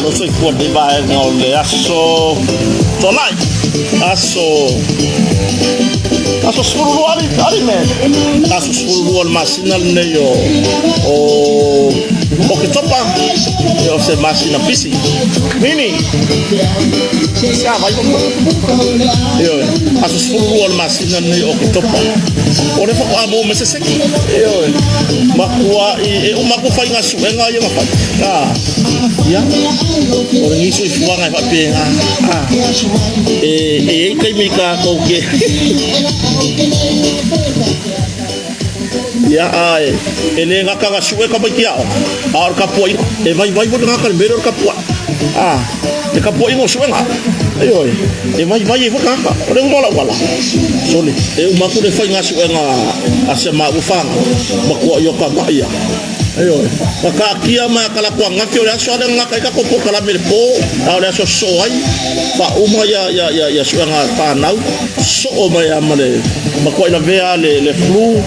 Lo soy por de va no le aso tonight aso suru ari men aso suru masina neyo o que topa yo se masina pisi mini ya vai yo aso suru masina neyo que topa ore fa amo meseseki yo makua e uma ko fa inga suenga yo mafa ya orang isu fuang ai pape kai mika ko ke ya ai ele ngaka ga suwe ka bakia ar ka poi e vai bo ngaka mero ka poi e ka poi mo suwe nga ayo e vai ho ka ore ngola wala sole e uma ko de fa nga suwe nga asema ufang makwa yo ka ba ya Ayo, maka kia ma kala kwa ngaki ole aso ada ngaka ka kopo kala melpo, ole aso soai, pa uma ya suanga panau, so oma ya male, mako ina vea le flu,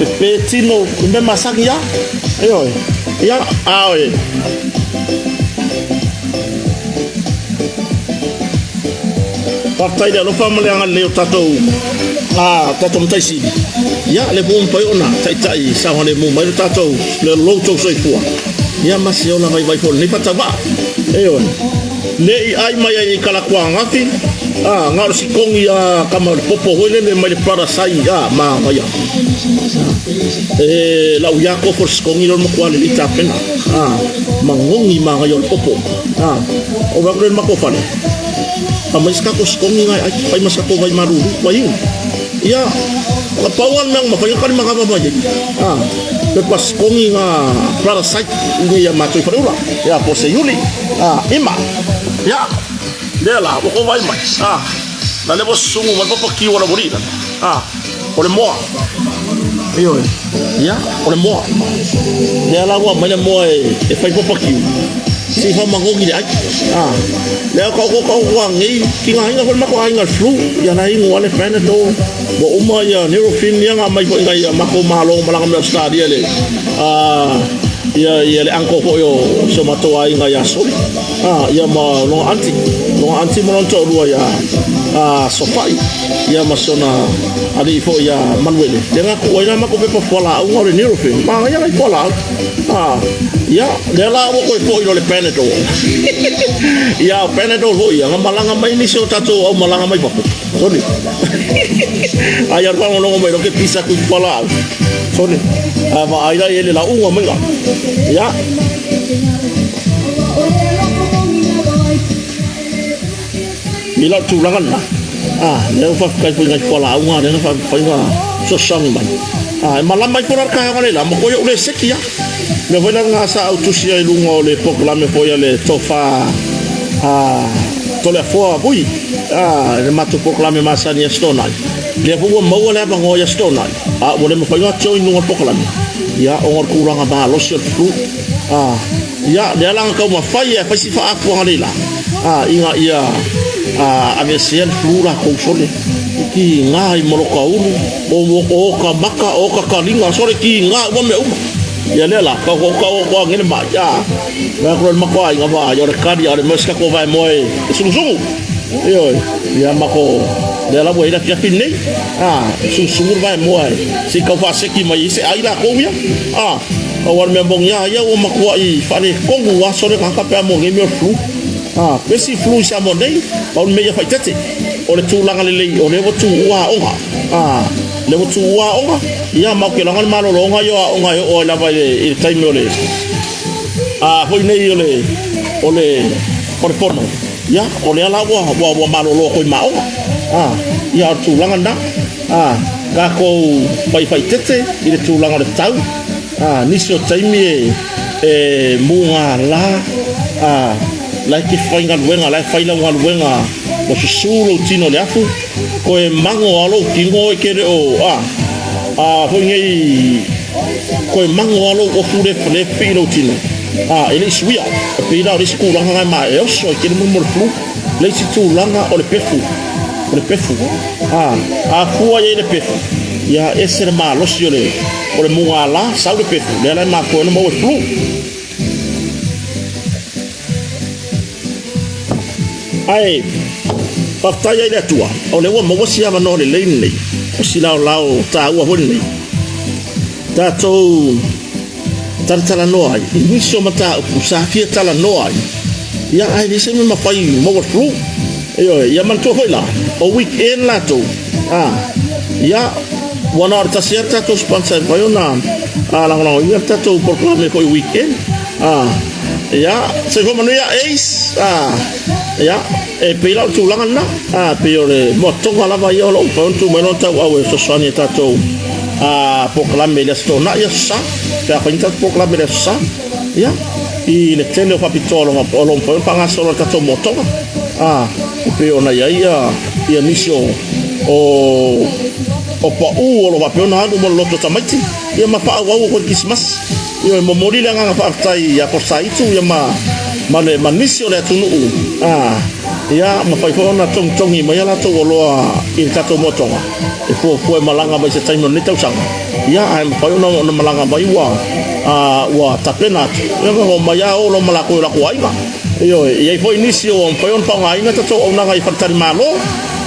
pepe tino, mbe masaki ya, ayo, ya, awe. Partai dia lupa melihat leo tato, tato mtai si, ya le bom payo na, tai sama le bom payo tato, le loto soi pua, ya masih orang vai pun ni pataba, ayon, le ai mai ai kalakwa ngati, ngar si kongi kamar popo hole le mai para sai ma maya, lau ya ko for kongi lo makwali di tapena, mangongi ma ngayon popo, o bakren makofan. Mas kako sekongi ngai ai mas kako vai maru vai ya lapawan memang mapayo kan makapapay lepas kongi nga parasite ini ya matoy parula ya po sa Yuli ima ya dela ko vai mais nalebos sungu mapapakiwa na bonita ole mo iyo ya ole mo dela wa manya mo e fai papakiwa si fa mangongi ai leo kau wangi kinga hinga fol mako ainga flu ya na ingo wale Panadol bo uma ya Nurofen yang amai ko ngai mako malo malanga me stadia le ya le angko ko yo so mato ai ngai aso ya ma no anti mo to rua ya sofai ya masona ali fo ya manuele denga ko ina mako pe pola un ore Nurofen ma ya ngai pola ya dela wo ko le Panadol ya Panadol ho ya malanga mai ni so tato o malanga mai papu sorry ayar pa mo mai ke pisa ku pola sorry ma aira ele la unga mai ya bila tulangan le fa kai pu ngai pola unga le fa so sang mai malam mai por ka ngale la mo ko yo le sekia me voy a ngasa autosia ilungo le proclame foi le tofa tole fo bui le matu proclame masani estonal le fu mo le ba ngo estonal mo le mo fa join no proclame ya ongor kurang ba lo sio flu ya de lang ka mo fa ya fa si fa aku ngalila inga ia avesian flu la ko sole ki ngai mo ko ulu o ka maka o ka kalinga sore ki nga mo me ya lela kau ngene ma ya na ko mako ai ngaba yo rekadi ale meska ko vai moi sungu yo ya mako lela bo ida kia pinne sungu vai moi si kau fa seki mai se ai la ko ya awar membong ya o mako ai fa le kongu wa sore ka pe mo ngemi flu besi flu sa mo dei pa me ya fa tete o le tulanga le o le tu wa onga le tu wa onga ya ma ke langan malo longa yo onga yo o la vai il time ole hoi nei ole por porno ya ole ala wa malo lo ko ma onga ya tu langan da ga ko pai tete ile tu langan de tau ni so time munga la la ki fainga wenga la faila wenga o sulo tino le afu ko e mango alo kingo e kere o ho ngei ko e mango alo o fure fle pilo tino ele suia pila o risku langa ma e o so ke mo flu le si tu langa o le pefu fua ye le pefu ya ese ma lo si le o le muala sa le pefu le la ma ko no mo flu ai Paftai ia tua o le wa mo si ava no le lei o si lao ta ua honi tatou tala no ai ni so mata ku sa fia tala no ai ya ai ni se me mapai mo flu ya man to hoila o weekend la to ya wana ta certa to sponsor vai ona la ia tatou proclame ko weekend ya se como no ya eis ya e pila tu langan na piore moto ala vai o ponto meno ta o so soni tato proclame le stona ya sa ta pinta proclame le sa ya i le tele fa pitolo ma polo pon panga solo tato moto pe ona ya nisio o pa o lo va pe ona do mo loto tamati ya ma pa wa ko Christmas Io mo mori la nga whaatai a ko saitu ia ma le manisi o le atunu ia ma fai fona tongi mai ala to loa in tato motonga e fo malanga mai se taimo ni tausanga ia ai fai ona malanga mai wa tapena ia mo mai o lo malako la ko aiga io ia foi inisio on fai on panga ina tato ona ngai fatari malo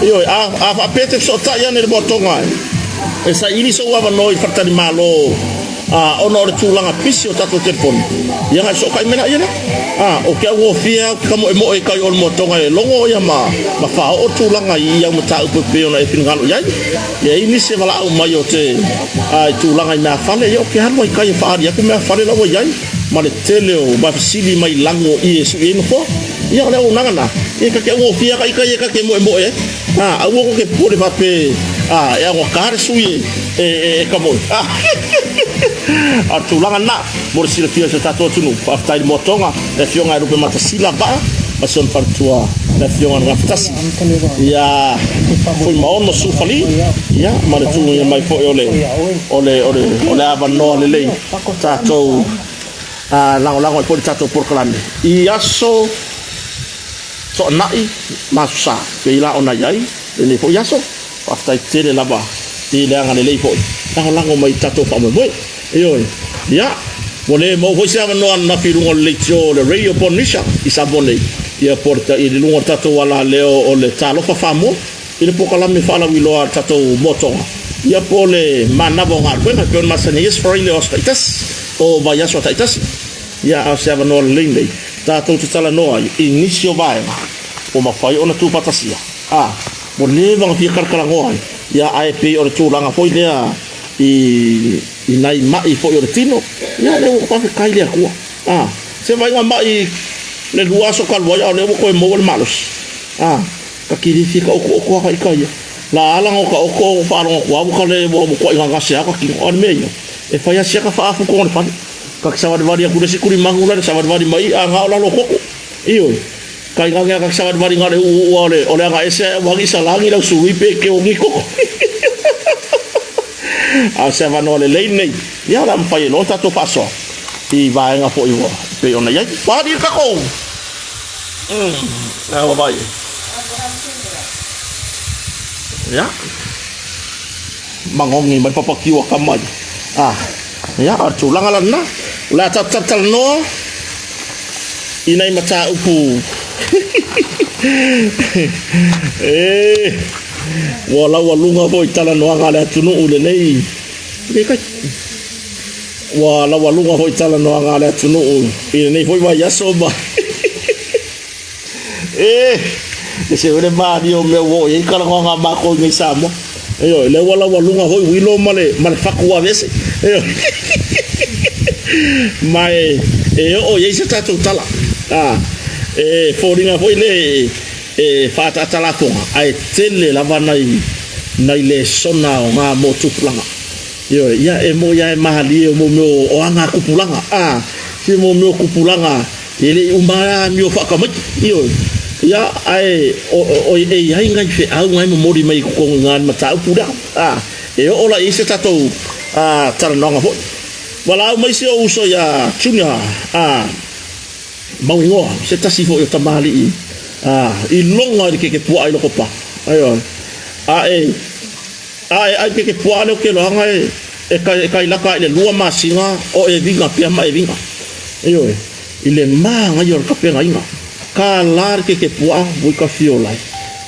io a pete so ta ia ne motonga e sa iniso wa no fatari malo ono le tulanga pisi o tato telefon ia ngai so kai mena ia o ke wo fia kamo mo e kai on motonga e longo ia ma fa o tulanga ia mo ta upe pe ona e fingalo ia ia ini se mala o mai o te tulanga na fale ia ke halo i kai fa ia ku me fale lo ia ma le tele o ba sili mai lango i su ino fo ia le o nanga ia ka ke wo fia kai ka ke mo e a wo ke pure fa pe ia ngo kar sui e kamo a tulanga na mo sila fia se tato tunu fa tai motonga e fionga e rupe mata sila ba ma son partua e fionga nga ftasi ya foi maon mo sufali ya ma le tu ya mai fo ole ava no le tato lango po tato por klande i aso so nai masa ke ila ona yai le fo yaso fa tai tele laba ti le ngane le fo lango mai tato fa mo io ya vole mo foi sa no na firungo le tio le radio ponisha isabone ia porta i lungo tato wala leo o le talo fa famo ile poka la me fala wilo tato moto ia pole manavo ngar pena pe masane yes for ile hospitas o vaya so taitas ia se ava no linde tato tala no inicio vai o ma fai ona tu patasia mo leva fi karkala ngoi ia ai pe o tu langa foi dia i nai mai fo yo tino ya le ko fa kai le ko se vai nga mai le lua so kal voya le ko mo le malos ka kiri fika o kai kai la ala ngo ka o fa ngo ko le mo ko nga se ka ki on me e fa ya se ka fa fu ko on fa ka sa wa vari ku le sikuri mangula sa wa vari mai nga ola lo ko iyo kai nga ka sa wa vari nga le ole nga ese wa gi sa langi la sui pe ke o ngi ko a se va no le nei ya la fai no tato paso i va nga fo iwo pe ona ya pa di ka ko wa vai ya mangongi man papaki wa kamai ya artu langala na la tatal no inai mata upu wala walunga foi tala no ngala tunu ule nei ke wala walunga foi tala no ngala tunu ule nei foi vai asoba se vele mario me wo e kala nga ba ko ngi samo le wala walunga foi wilo male fakua vese mai o ye se tatu tala foringa foi le fata tala tonga ai tele lava nai le sona o nga motu planga ya mo ya mahali mo o anga kupulanga si mo kupulanga ele umara mi fa kama ya ai o ai ngai fe au ngai mo mori mai ko ngan mata pura ola ise tato tara nonga fo wala mai se o so ya chunya maungo se tasi fo yo tamali i longa ke pua i loko pa ayo ai ke pua no ke lo ngai kai laka ile lua masinga o e vinga pia mai vinga ayo ile ma ngai yo ka pe ngai nga ka lar ke pua bu ka fiola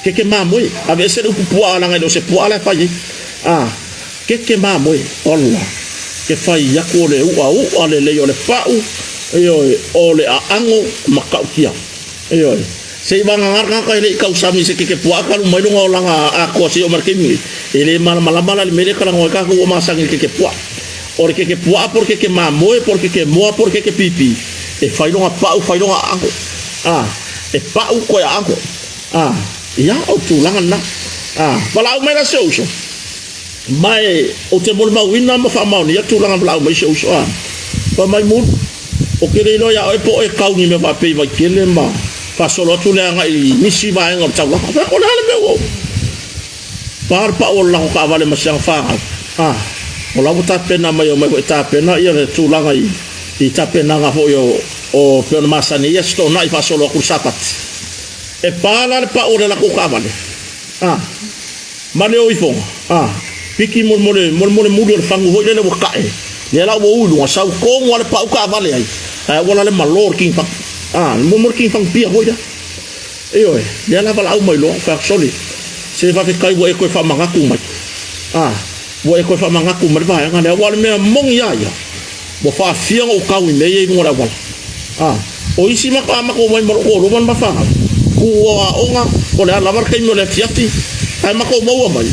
ke ma moi a veces o pua la ngai do se pua la fa ke ma moi olla ke fai ya ko le u ale le yo le pa ayo ole a ango makaukia ayo se bang ngar ka ile kausami se ke pua ka mai lo langa a ko se o markemi ele mala le mere kala ngoka ko masang ke pua or ke pua porque que mamoe porque que moa porque que pipi e fai lo pa fai lo ango e pa ko ya ango ya o tu langa na bala o mai la so mai o te mo ma wina ma fa ma ni ya tu langa bala o mai so pa mai mu o ke le lo ya o po e kau ni me va pe va kele ma fa solo tu le ngai misi va ngor tau fa ko le me wo par pa o la ka vale ma sang fa o la buta pena mai o mai ta pena ia le tu langa I tape nanga fo yo o pe masani ia sto na I fa solo ku sapat e pala le pa ora la ku kavale mane o ifo piki mo mudu le fangu ho le le kae le la wo ulu sa ko mo le pa ka vale ai wala le malor king fa mo king fang pia ho ya io le la vala au mai lo fa soli se va fe kai wo e ko fa manga ku mai wo e ko fa manga ku mai va nga le wala me mong ya mo fa fia o ka wi me ye ngora wala o isi ma ka ma ko mai mo ko ro man ba fa ku o nga ko le la mar kai mo le fiati ai ma ko mo mai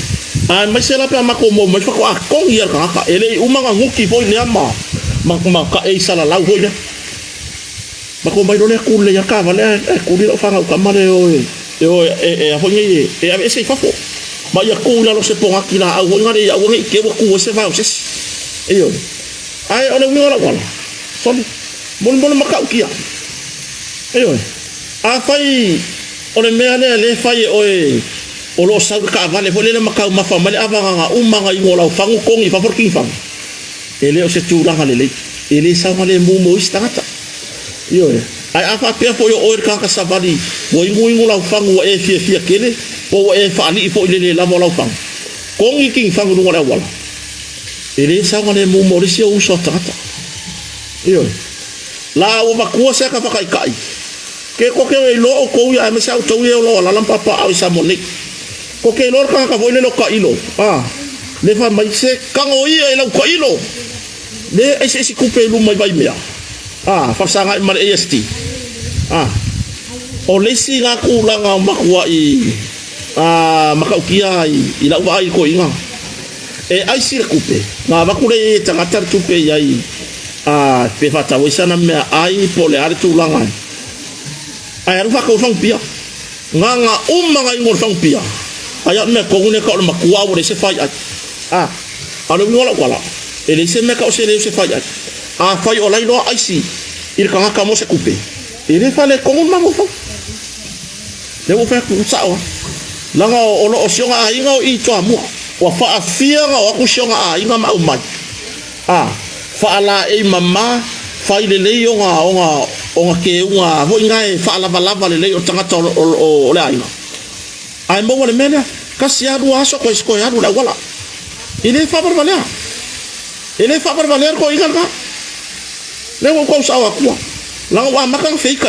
mai se la pe ma ko mo mai fa ko a kong yer ka ele umanga nguki foi ne ma ka e sala la ho ya ma ko mai do le ku le ya ka vale ku le fa ka ma le o e a ho ni e a se fa ko ma ya ku la lo se ponga ki la o nga ya o ngi ke ku se fa o se e ai ona wi ora wala son bon ma ka kia e a fai ona me le fai o lo sa ka vale fo le ma ka ma fa ma le ava nga umanga I ngola fangu kong I fa for king fang ele o se tu la le ele sa ma le mu mo istata yo ai afa pe fo yo o ka sa vali wo ngola fangu e fia kele o e fa ni fo le la mo la fang kong king fang no wala wala ele sa ma le mu mo ri se o so tata yo la o ma ko se ka fa kai ke ko ke lo ko ya me sa to yo lo la lampa pa au sa mo ni ko ke lor ka foi le lo ka ilo le fa mai se ka o ia lo ka ilo le ese si kupe lu mai vai mea fa sanga ma est o le si nga ku la nga makwa I makau kia I la vai ko inga e ai si kupe nga ba ku le tanga tar tupe yai pe fa ta wisana me ai po le ar tu langa ai ru fa ko fang pia nga umma ngor fang pia aya me ko ne ka ma kuwa wo se fa alo ngola wala ele se me ka o se le se fa fa yo lai lo ai si il ka mo se couper ele fa le ko ma mo fa le wo fa ku sa o la nga o lo o sionga ai nga I to mo wa fa afia nga o ku sionga ai nga ma o mai fa la e mama fa ile le yo nga o nga ke nga ho nga fa la lava le o tanga to o le ai ai mo wala mena kasi adu aso ko isko adu la wala ile fa valer ko ikan ka le ko sa wa ko la wa makang fe ka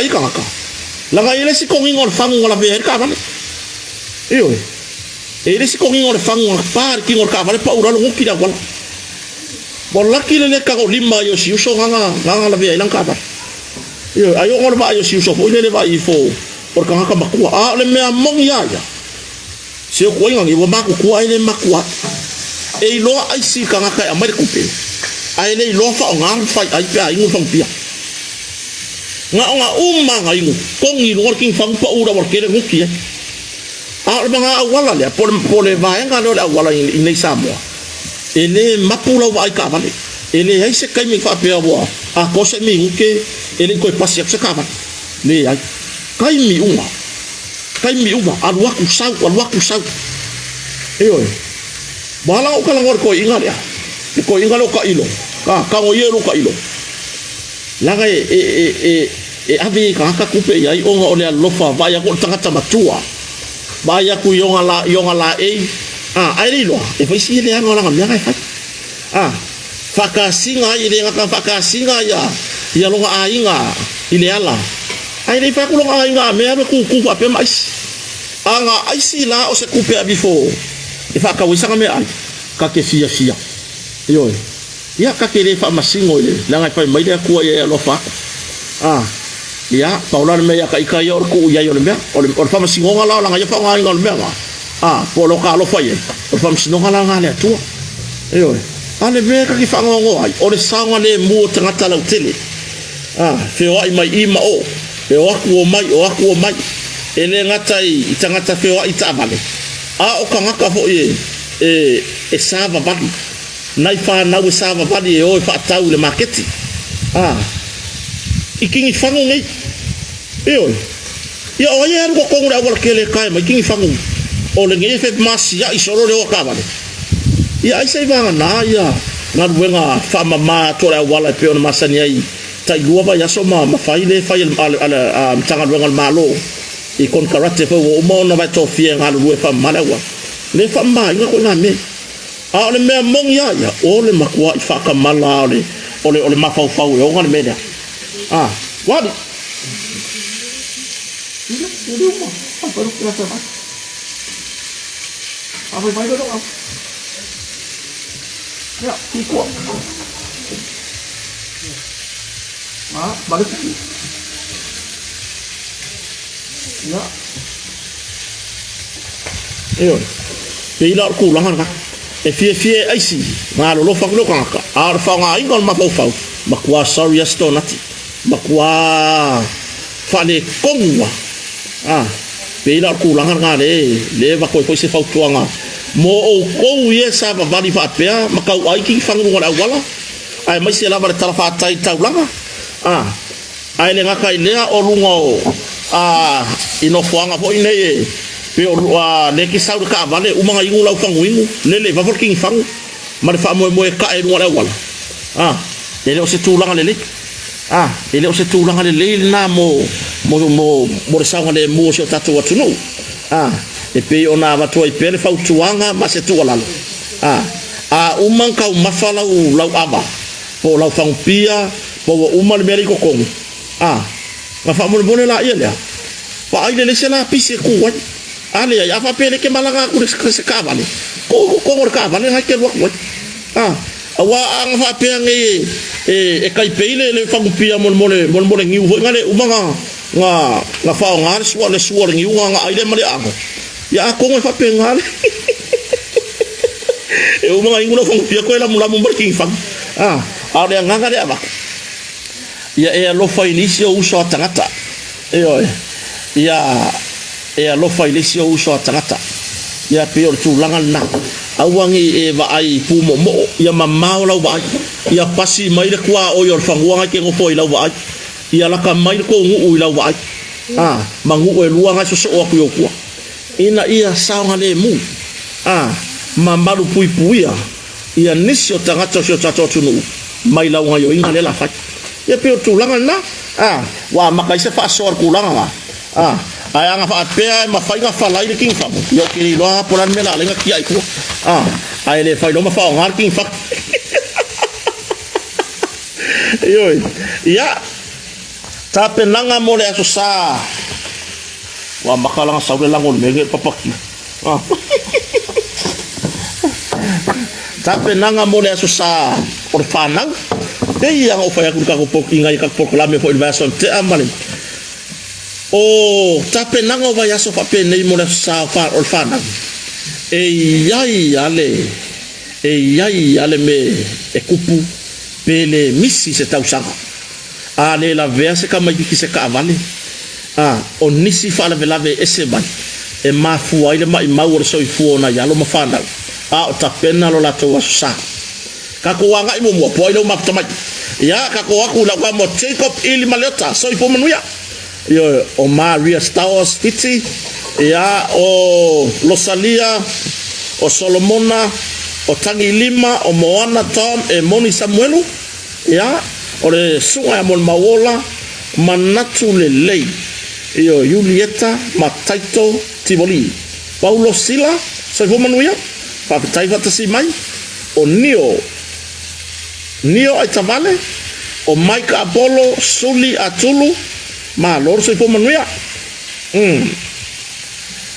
la ga ile si ko ngol fangu la ver ka vale iyo ile si ko ngol fangu par ki ngol ka vale pa ura lo ki da wala bolla ki le ka ko lima yo si so nga la ver ilang ka ba iyo ayo ngol ba yo si so fo ile ba I fo por ka ka makua le me among ya se ko ngi wo ma ko ai le makua e lo ai si ka ka mai ko pe ai le lo fa ngang fa ai pe ai ngul fang pia nga umma nga ingu kong I working fang pa ura war kele nguki nga wala le por le va nga lo wala I nei Samoa ele mapula wa ai ka vale ele ai se kai mi fa pe wa ko se mi nguke ele ko pasi se ka vale le ai kai mi uma alwa ku sau bala o kala ngor ko inga ya ko inga lo ka ilo ka ngo ye lo ka ilo la ga abi ka kupe ya I o nga ole lo fa va ya ko tanga matua va ya ku yo nga la ai lo e fa si le nga nga nga fa ka singa ile nga fa ka singa ya lo nga inga ile ala ai le fa ku lo nga inga me ku fa pe mais anga ai si la o se kupe abi fo e fa ka wisa me ai ka ke fia yo ya ka ke le fa masingo ile la nga fa mai le ku ya lo fa ya paula me ya ka yo ku ya yo le me o fa masingo nga la nga ya fa nga le me po lo ka lo fa ye o fa masingo nga la nga le tu yo ale me ka ki fa ngo ai o le sanga le mu tanga tala tele fe wa mai I ma o e o ku mai ele ngatai tangata fe wa ita vale o kanga ka fo e sava vali nai fa na we sava vali e o fa tau le marketi ikingi fangu ngai ya o ya ko ngura wala kele kai ma ikingi fangu o le ngai fe mas ya isoro le o ka vale ya ai sai vanga na ya na wenga fa mama to la wala pe on masani ai tai lua va yaso ma fai le fai al tanga luanga malo e con karate fo o mo na vai to fie nga lu fa malawa le fa mai nga ko na me a le me mong ya o le makua I fa ka mala o le ma fa fa o nga le me da wadi ini mo apa lu kira sama apa mai do ya ikut balik ya iyo pila ku langan ka e fie ai si ma lo fa lo ka ar fa nga ingol ma fa makwa sorry sto nati makwa fa le kongwa pila ku langan nga le va ko se fa tuanga mo o ko ye sa ba vali fa pea makau ai ki fangu ngora wala ai mai se la ba tala fa tai taulanga ai le ngaka ilea o lunga o ino fuanga po ine e pe o le ki sau ka vale umanga ingu lau fangu ingu le va for king fangu ma le fa mo ka e ngora wala ele o se tulanga le ele o se tulanga le na mo le sanga le mo se tatu watu no e pe ona va to I pe le fa tuanga ma se tu wala umang ka mafala u lau aba po lau fangu pia po umal meri ko kong nga fa mo bone la ia pa ai le sela pisi ku wa ale ya fa pele ke malanga ku se ka vale ko ka vale ha ke wa awa ang fa pe ngi e kai peile le fa pia mo ngi ngale umanga nga fa ngar suwa ngi nga ai le mali ako ya ko fa pe ngale e umanga ingulo fa pia ko la mo barking fa ale nga ngale aba ia e lo fa inicio uso tangata ia lo fa inicio uso tangata ia pior tu langan na awangi e va ai pu mo ia mamau lau ba ia pasi mai le kwa o yor fangua ke ngo foi lau ba ia la ka mai ko ngu lau ba mangu e luanga so o ku yo ina ia saunga le mu mamalu puipuia ia nisio tangata so tato tunu mai lau ngayo inga le la fa ia pe tu langan na wa makai se fa sor kulanga aya nga fa pe ma fa nga fa lai le king fa yo ki lo polan mela le nga ki ai ko ai le fa lo ma fa ngar king fa yo ya ta pe nanga mo le aso sa wa makala nga sa le langol me papaki ta pe nanga mo le aso sa por fanang dei yang o fa ku ka ko poki ngai ka proklame fo invasion te amale o tape nango va yaso fa pe nei mo la sa fa o fana yai ale me e kupu pele misi se tau sanga ale la verse ka mai ki se ka vale o nisi fa la velave ese ban e ma fu ai le mai mau o so i fu na ya lo ma fana o tape na lo la to sa ka ko wanga i mo po ile ma tama ya ka ko aku la mo Jacob ili maleta so i po manuya yo o Maria Stars Fiti ya o Rosalia o Solomona o Tangi Lima o Moana Tom e Moni Samuelu ya o le sunga mo mawola manatu le lei yo Julieta Mataito Tivoli Paulo Sila so i po manuya fa taiva tasi mai o Nio ai tamale o Mike Apollo Suli Atulu ma lor so i po manuia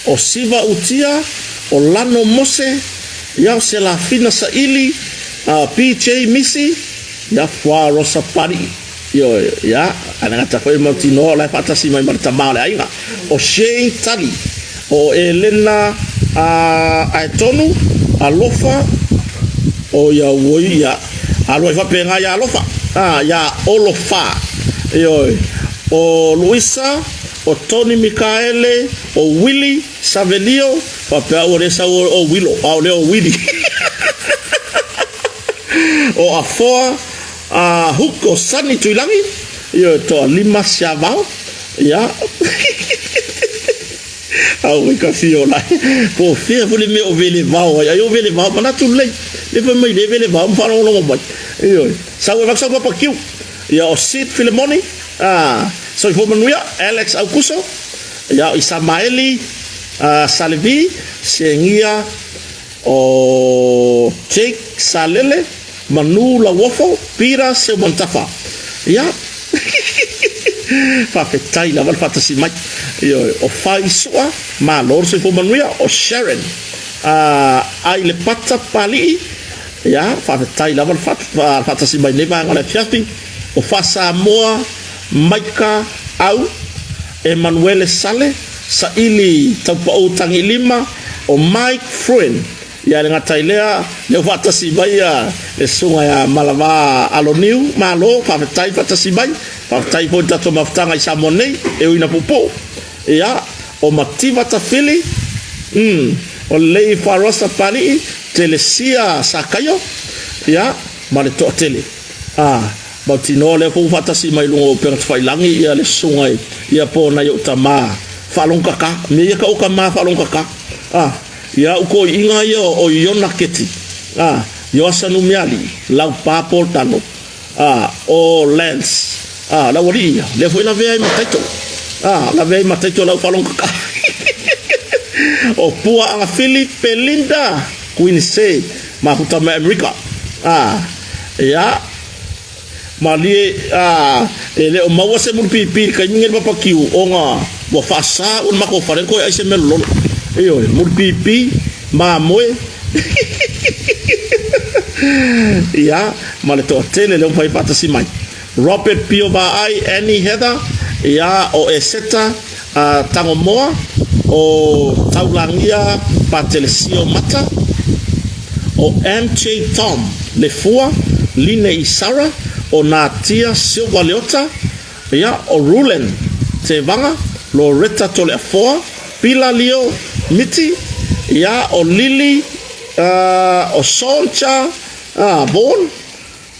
o Siva Utia o Lano Mose ya se la fina sa ili PJ Missy ya fwa rosa pari yo ya ana ta foi Martino la fatasi mai marta male ainga o Shane Tali o Elena Aitonu Alofa o ya woia alo fa penga ya alofa ya olofa yo o Luisa o Tony Michaele o Willy Savelio fa pe o resa o Willo o Leo Willy o afoa huko sani tuilangi yo to lima siavao ya au ka fio la po fia vole me o vele vao ya yo vele vao mana tu le fa mai le vele vao fa no mo yo sa we va sa pa kiu ia o Sid Filemoni soifomanuia Alex Aukuso ia Isamaeli Salevi sengia o Jake Salele Manu Lawofo Pira Semontafa ia whawhetai la walwhatasi mai o whai sua ma lor soifomanuia o Sharon ai le pata pali ia whawhetai la walwhatasi mai newa ngale fiafi o Fasamoa Maika au Emanuele Sale Saili Taupau Tangi Lima o Mike Fruen ia le ngatailea le whatasi mai le sunga ya Malava Aloniu malo whawhetai whatasi mai whawhetai po tato mawhtanga i Samonei e uina pupo ia o Mativa Tafili o Lei Farosa Pali Telesia Sakayo ia ma le toa tele Mautino le fu fatasi mai lungo pe whailangi ia le sunga ia po na yo tama falongkaka me ia ka o kama falongkaka ia uko inga ia o Iona Keti yo asanu miali lau papo tano o Lens la wori le foi la vei mataito la vei mataito lau falongkaka o pua anga Philip Linda Queen say ma hutama America ia Mali ele o maua se mun pipi ka ngel papa kiu onga wa fasa un mako fare ko ai se melo yo mun pipi ma moe ya male to tele le pai pata si mai Robert Pio ba ai Annie Heather ya o Eseta tango moa o taulangia patelesio mata o MJ Tom le fua line Isara o Natia Silva Leota ia o Rulen te vanga Loretta Tole Afoa Pila Leo Miti ia o Lili o Solcha Bon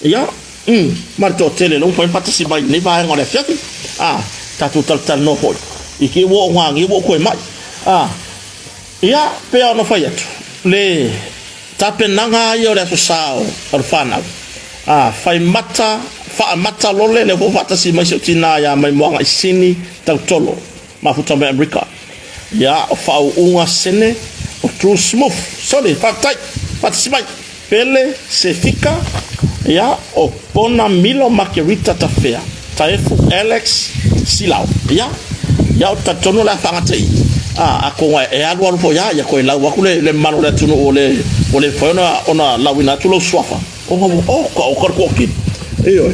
ia marto tele long point patasi mai ni vai ngore fiaki tatu tal no hoi iki wo ngangi wo ko mai ia pe ono faiatu le tapenanga yo le sao orfana fai mata lole le fata si mai sotina ya mai moanga isini tau tolo mafuta me America ya fa unga sene o true smooth sorry fata si mai pele se fica ya o pona Milo Margarita Tafea taefu Alex Silao ya o tatono la fangatei ako e alwa fo ya ko la wa kule le mano le tunu ole fo ona lawina tulo swafa o ko ki iyo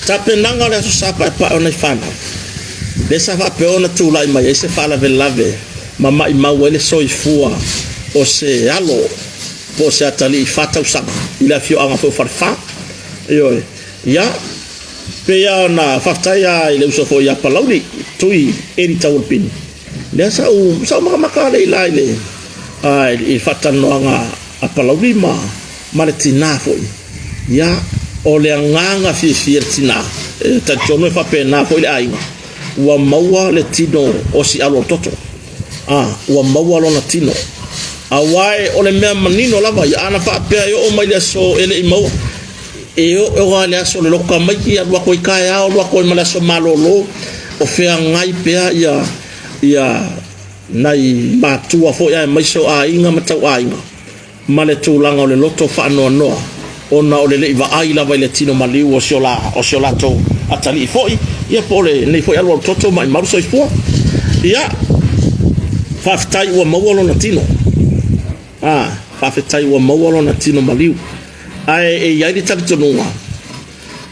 tapenanga le so pa ona fana le sa va pe ona tu la mai se fala velave mama i mawele so ifua o se alo po se atali fata usanga ila fio anga fo farfa iyo ya pe ya na fataya ile uso fo ya palaudi tui eri tawpin le sa maka le ila ile i fata no anga apalaudi male tina foi ya o le nganga fi tina ta jono fa pena foi ai wa maua le tino o si alo toto wa maua lo na tino awai o le mea manino lava ya ana fa pe yo o mai le so ele i maua o wa le so le loka mai ya wa ko kai a o ko mala so malolo o fe ngai pe ya nai matua fo ya mai so a inga matau a inga male tulanga o le loto fa no ona o le va ai la vai tino maliu o siola to atali foi ia pole nei foi alwa toto mai maruso i fo ia faftai o mawolo na tino faftai o mawolo na tino maliu ai ia di tatu nunga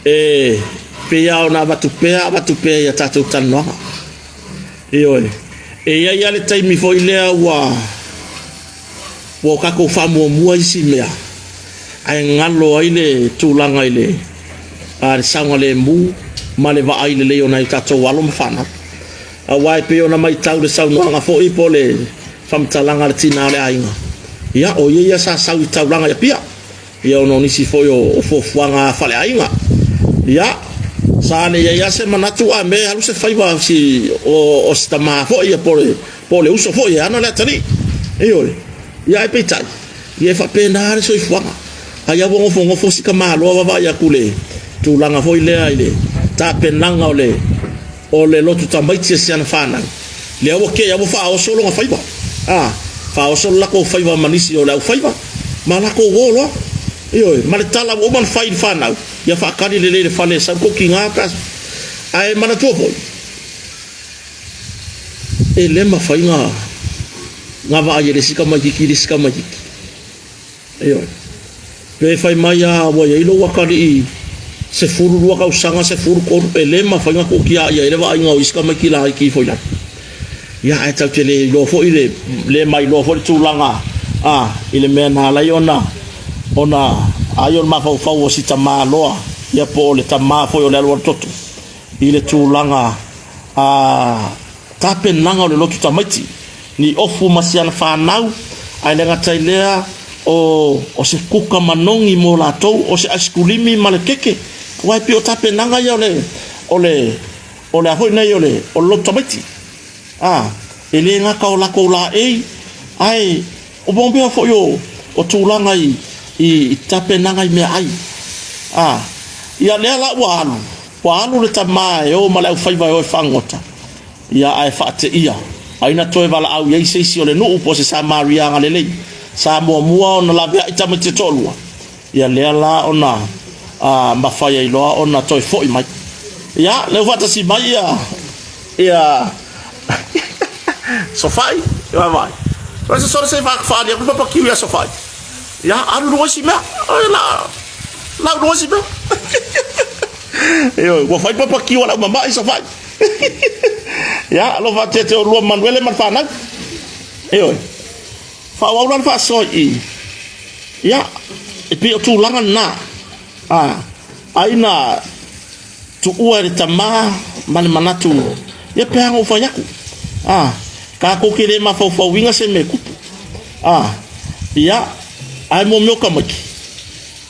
pe ya ona batu pe ya tatu tanwa io ia le taimi foi le wa kako famu mua isi mea ai ngalo ai le tulanga ile sanga le mu male va ai le leo na tato walo mfana awai pe ona mai tau le sau no nga fo ipole famtalanga le tina le ainga ia o ia sa sau taulanga ya pia ia ono nisi fo yo fo fuanga fale ainga ia sane ia se manatu a me alu se faiva si o stama fo ia pole uso fo ia ana le tani ia pe tai ia fa pena so fuanga aya bongo fongo fo sika malo va ya kule tūlanga foi lea ile tapenanga o le lotu tamaiti se ana whanau le awa ke awa wha osolo nga whaiva wha osolo lako whaiva manisi o le au whaiva ma lako wolo ioi ma le tala o man whai whanau ia whaakari le le whale sa ko ki ngā kas ai mana tua foi e le ma whai ngā wa aie le sika majiki ioi pe whai mai a wa ilo wakari i se furu rua kau sanga se furu koru e le ma whainga ko ki a ia ele wa inga o iska mai ki la ki foi la ia e tau te le lo fo i le mai lo fo i tūlanga i le mea nā lai ona aion ma fau o si ta mā loa ia po le ta mā foi o le alua totu i le tūlanga tape nanga o le lotu tamaiti ni ofu masiana whanau ai le ngatai lea o se kuka manongi mo la tau o se askulimi ma le keke wai pi o tape nanga ia o le ahoi nei o lotu tamaiti e le ngaka o lako la ai o bombea fo yo o tūlanga i tape nanga i mea ai ia lea la waanu le tamae o ma le au whaiva o e whangota ia ai whaate ia aina toe wala au iei seisi o le nuu po se sa marianga le lei sa mua o na labea i tamate tolua ia lea la o na mawhai iloa o na toe fo i mai ia leo whatasi mai ia sofai ia mai Rasa sore se whaadia kupa pakiu ia sofai ia aru roisi mea la roisi mea iyo wa fai pa pakiu ala mamai sofai ia lo fa te o lua manuele man whanau iyo fa waulan fa soi ia e pi o tūlanga na aina tu ua re tama mane manatu ia peanga o whaiaku ka ko kere ma fau winga se me kupu ia ai mo meo kamaki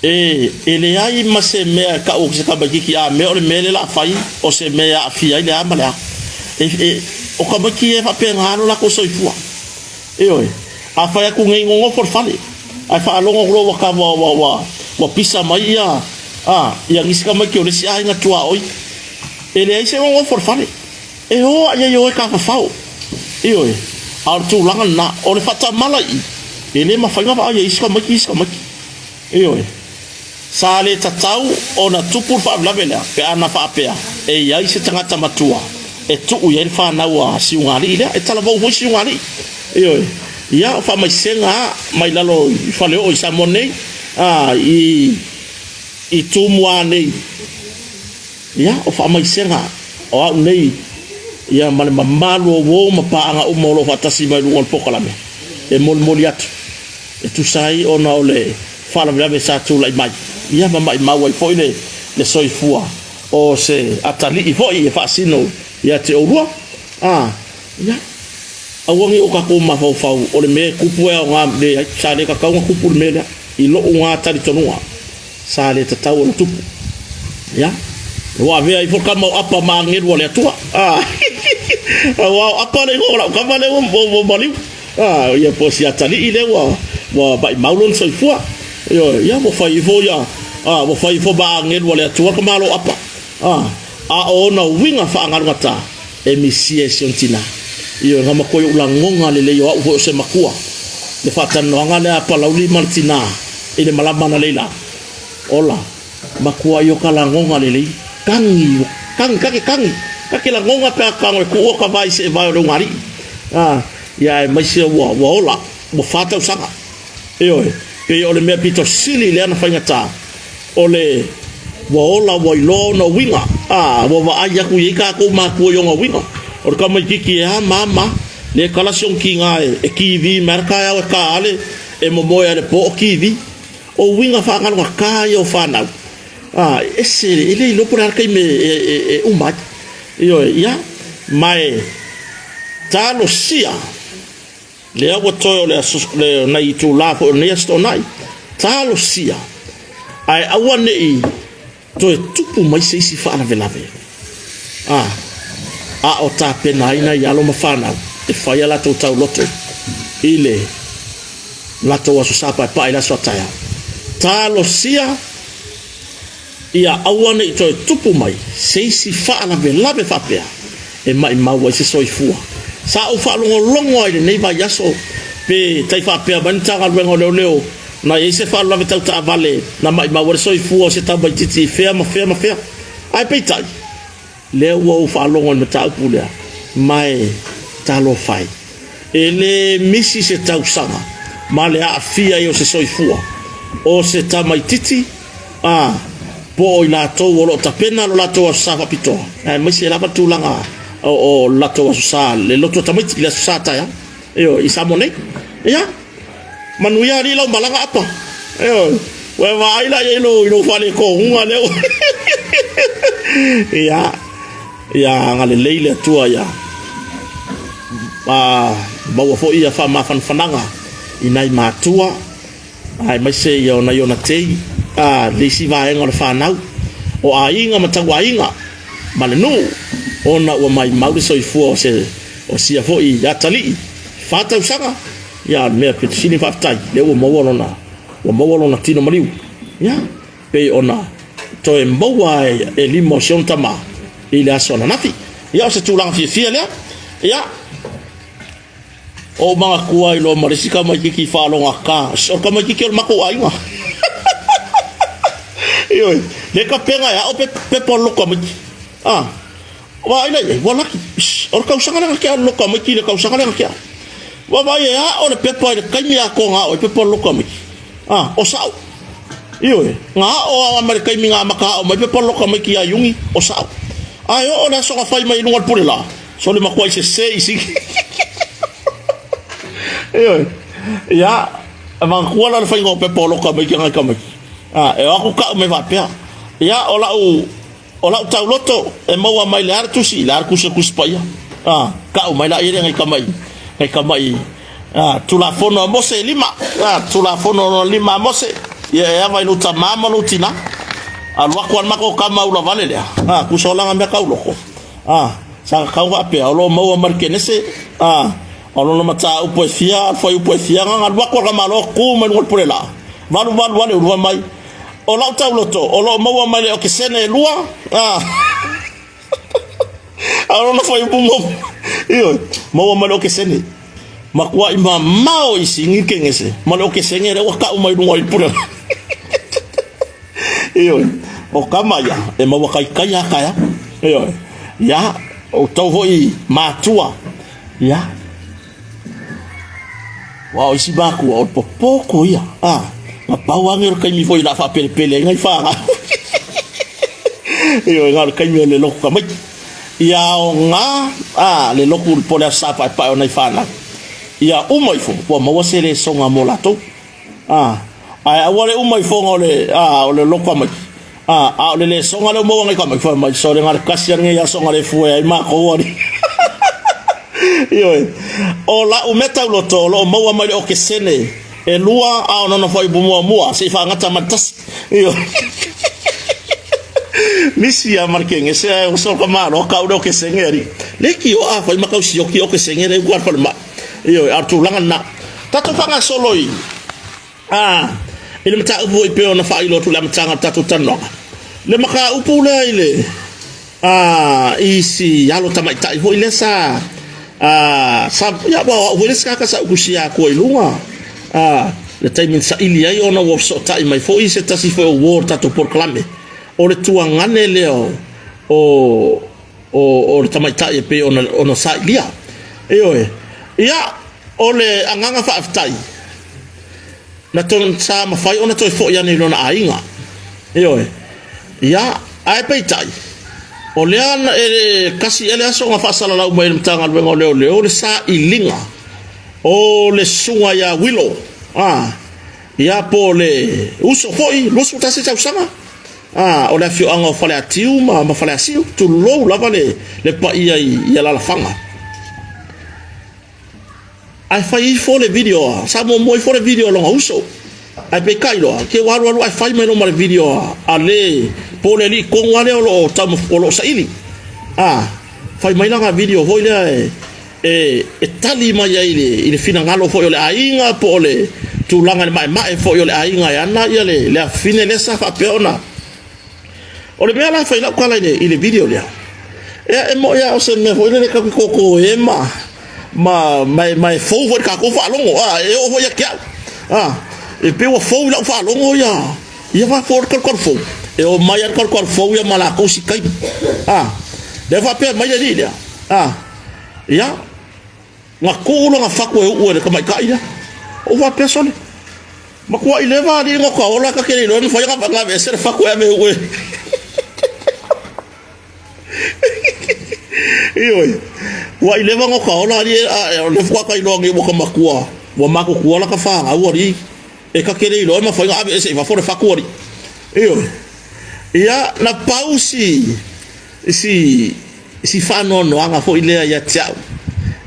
ele ai ma se me ka o se kamaki ki me o le mele la fai o se me a fia ile amala o kamaki e fa penga no la ko soifua a fai ku ngai ngo for fale ai fa longo ro ka wa pisa mai ia ngisi kamaki o le si ai nga tua oi ele ai se ngo for fale o ai yo ka fa fau ioi al tūlanga na o le whata malai e le mawhainga wa aia iska maki ioi sa le tatau o na tupur whaamlawe lea pe ana whaapea e iai se tangata matua e tuu iai whanau a siungari lea e tala wau hoi siungari ioi ia o whamaisenga mai lalo i whaleo o i Samonei i tūmua nei ia o whamaisenga o au nei ia male mamalo wo mapaanga o molo fatasi mai lungon pokalame e mol atu e tu sai ona ole fala vele sa tu lai mai ia mama mau ai foi le soifua o se atali i foi e fasino ia te orua ia awangi o ka ko ma fau o le me kupu e nga le sa le ka ka kupu me le i lo nga tali tonua sa le tatau o tupu ia wa vea i foka mau apa maangir wale atua wa apa le ngora ka vale o maliu ia po si atali ile wa bai maulon soifua ia mo fai fo ia mo fai fo maangir wale atua ka malo apa ona winga fa ngata emisie siontina ia ngama ko ula ngonga le yo o se makua le fatan ngonga le apa lauli martina ile malama na leila ola makua yo kala ngonga le kangi kaki la ngonga pe kango ku o ka vai se vai o ngari ia mai se wa ola mo fata usanga pe o le me pito sili le ana fangata o le wa ola wa ilo no winga wa aya ku ika ko ma ku yo winga o ka mai kiki mama le kala sion kinga e kivi marka ya ka ale e mo moya le po kivi o winga fa ngalo ka yo fa na ese ele lo por arca me umbat ia mai talo sia le abo to le na itu la ko ne sto nai talo sia ai awane i to tupu mai se si fa na velave o ta pena ina ya lo mafana e fa ya la to tau loto ile la to wa so sapa pa ila so taya talo sia ia awane i toi tupu mai seisi faa lave fapea e mai maua i se soifua sa o faa longo ai le nei vai aso pe tai fapea mani tanga luengo leo na i se faa lave tau ta vale na mai maua le soifua o se tau mai titi fea ai peitai leo o faa longo i mata upu lea mai talo fai e le misi se tau sanga ma le a fia i o se soifua o se tau mai titi po i latou o lo tapena lo latou a sa pito mai se lava tulanga o latou a sa le loto tamiti le sa ta ya i sa monei ya manuia ri lo malanga apa we vai la ilo fale ko unga le ya ngale leile tua ya bawa fo ia fa fananga inai matua ai mai se yo na tei le si vai ngol fa nau o ainga matangwa inga malenu ona o mai mauri soifua o sia fo i ya tali fata usanga ya me pitini fatai le o mawolo na tino mariu ya pe ona to e mboa e limotion tama ile asona nafi ya se tulang fia le ya o mga kuai lo marisika mai ki fa lo ngaka so kama ki kel mako ainga yo le ka penga ya o pe polo ko mi wa ina ye wala ki or ka usanga na ka lo ko mi le ka usanga na ka wa ba ya o le pe po le ka mi ko nga o pe polo ko mi o sao yo nga o amerika mi nga maka o me pe polo ko mi ki ayungi o sao ayo o na so ka fai mai no por la so le mako se isi yo ya ama kuala le fai ngo pe polo ko mi ki nga ka mi e aku ka me va pea ya ola tau loto e maua mai le artusi la arkusa kuspaia ka mai la ire ngai kamai tula fono mose lima tula fono lima mose ya vai no tamama no tina alwa kwa mako kama ula vale le kusola ngambe ka uloko sa ka wa pea lo maua markenese olo no mata upo fia foi upo fia alwa kwa kama lo ku mai ngol porela valu ulwa mai o lau tau loto o lo maua mai o ke sene lua alo na foi bungo iyo maua mai o ke sene makua ima mao isi ngike ngese mai o ke sene re waka umai dungo i pura iyo o kama ya e maua kai kaya iyo ya o tau hoi matua ya wow isi baku o popoko ya pawangir kai mi foi la fa pele ngai fa yo ngal kai mi le lok kamai ya nga le lok po la sa pa ona fa na ya umai fo po ma wasele songa molato ai wale umai fo ngole ole lok kamai le songa le mo ngai kamai fa mai so le ngal kasian ngai ya songa le fo ai ma ko wori yo ola umeta loto lo mo mai o ke sene e lua no foi mua se fa ngata matas yo misi ya marken ese o so kama no ka o ke sengeri leki o fa makau si o ke sengeri guar fa ma yo artu langan na tatu fanga soloi ile mata upo ipe ona fa ilo tu la mtanga tatu tanno le maka upo le ile isi yalo tamai tai ho ile sa sa ya ba o ile ska ka sa kusia ko ilunga le taimin sa ili ai ona wo so tai mai fo ise tasi fo war tato por clame o le tuangane leo o le tamai tai pe ona sa ilia ya o le anganga fa aftai na ton sa ma fai ona to fo ya ni lona ainga ya ai pe tai o le an kasi ele aso nga fa sala la mai mtanga leo le sa ilinga o le sunga ya wilo ya po le uso foi lo suta se usanga o le fio anga fale atiu ma fale asiu tu lo la vale le pa ia la fanga ai fai fo le video sa mo fo le video lo uso ai pe kailo ke waru ai fai me no mal video ale po le li con wale o tam o lo saili fai mai la video foi le e tali mai ile fina ngalo fo le ainga po le tulanga mai fo le ainga ya na ile le fine le sa fa peona O le mea la fai la kala i le video lea. E mo ia o se me foi le ka ko e mai fou foi ka ko fa longo e o foi kia. E pe o fou la fa longo ia. Ia va for kor fou. E o mai ar kor fou ia mala ko si kai. De va pe mai le lea. Ia. Nga ko nga fa ko e le ka mai kai ia. O va pe sole. Ma ko ile va di ngo ko la ka ke le no foi ka ba ve ser fa ko e me o. Ioi wa ile va ngo ka ola ri le fwa ka ilo ngi mo ka makua wa mako ku ola ka fa nga ori e ka kele ilo ma fa nga ave se va fore fa ku ori ioi ia na pausi si fa no no anga fo ile ya tau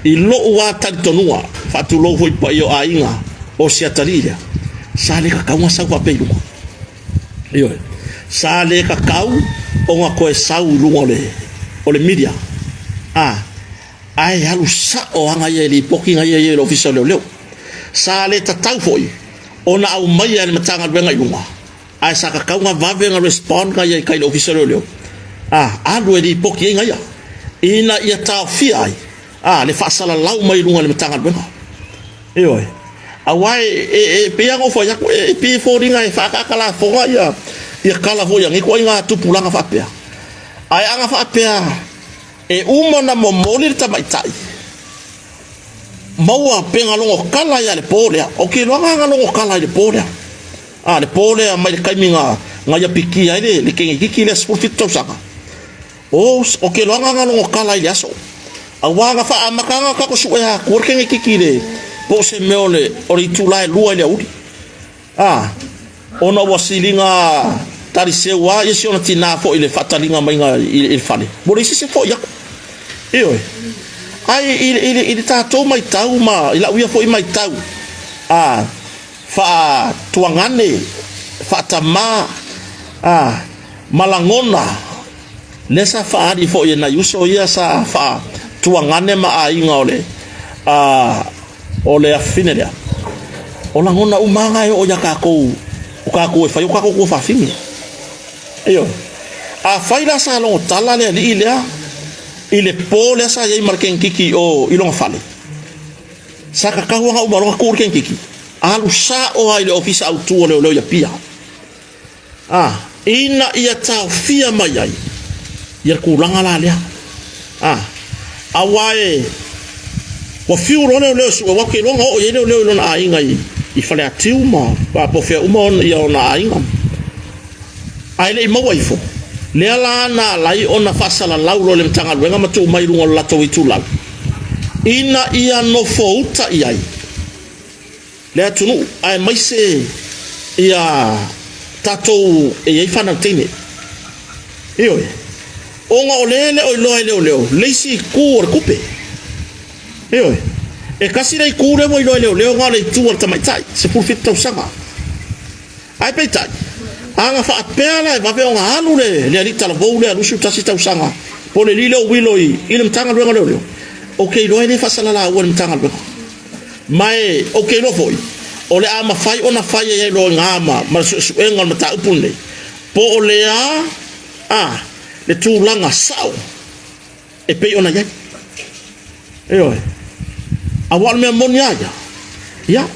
i lo wa tantonua fa tu lo fo pa yo ainga o sia talia sale ka ka sa wa pe lu ioi sale ka ka o nga ko e sau lu o le media ai halu sa o anga ye li poki nga ye lo official leo sa le tatau foi ona au mai ale matanga benga ilunga ai sa ka kaunga vave nga respond nga ye kai lo official leo alu e li poki nga ya ina ia ta fi ai le fasala lau mai lunga le matanga benga oi awai pe ngo foi ya pe fo ringa e fa ka kala fo ya ia kala fo ya ngi ko nga tu pulanga fa pe ai anga fa pe e umana mo moli ta mai tai maua penga longo kala ya le polea o ke longa longo kala le polea le polea mai kai minga nga ya piki ai le kengi kiki le sport fit saka o ke longa longo kala ile aso awanga fa amakanga ka ko suya ko kengi kiki le po se meole o ri tulai lua le uri ona wasilinga tari se wa yesi ona tina fo ile fatalinga mainga il fale bo isi se fo ya io ai il tato mai tau ma ila uia fo mai tau fa tuangane fa tama malangona nesa fa ari fo ye na yuso ia sa fa tuangane ma ainga ole afinelia ola ngona umanga o ya ka ko e fa yo ka ko fa fini io faila sa lo tala le ile pole sa ye marken kiki o ilong fale saka ka wa o lo ko ken kiki alu sa o ile office auto le ya pia ina ia ta fia mai ai ia ku langa la le awai wa fiu ro le su wa ke lo o ye le na inga i fale atiu ma pa po fe uma ia na inga ai le mo waifo le ala na lai ona fasala laulo le mtanga wenga matu mai rungo la to itula ina ia no fouta iai le tunu ai mai se ia tato e ia fana tene io onga olele o leo le si kur kupe io e kasi dai kure mo leo nga le tu ta mai tai se por fit tau sanga ai pe tai anga fa pela va ve nga anu le alita la vole anu su tasi tau sanga po le lilo wiloi ile mtanga leo okay lo ele fa sala la o mtanga lo mai okay lo foi ole ama fai ona fai e lo ngama ma su enga mata upune po ole le tu langa sao e pe ona ya awal me monya ya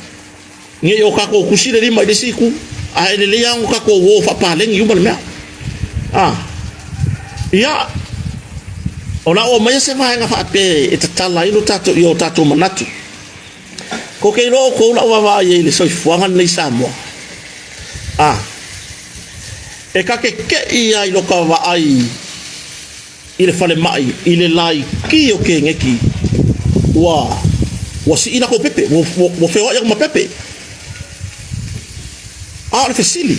nge yo ka ko kusile lima de siku a ele le yang ka ko wo fa pa leng yumal me ya ona o mai se vai nga fa pe e tala ilo tato yo tato manatu ko ke lo ko la wa ye le so fuanga le samo e ka ke ia ilo ka wa ai ile fale mai ile lai ki o ke ngeki wa si ina ko pepe wo fe wa ya ma pepe le fesili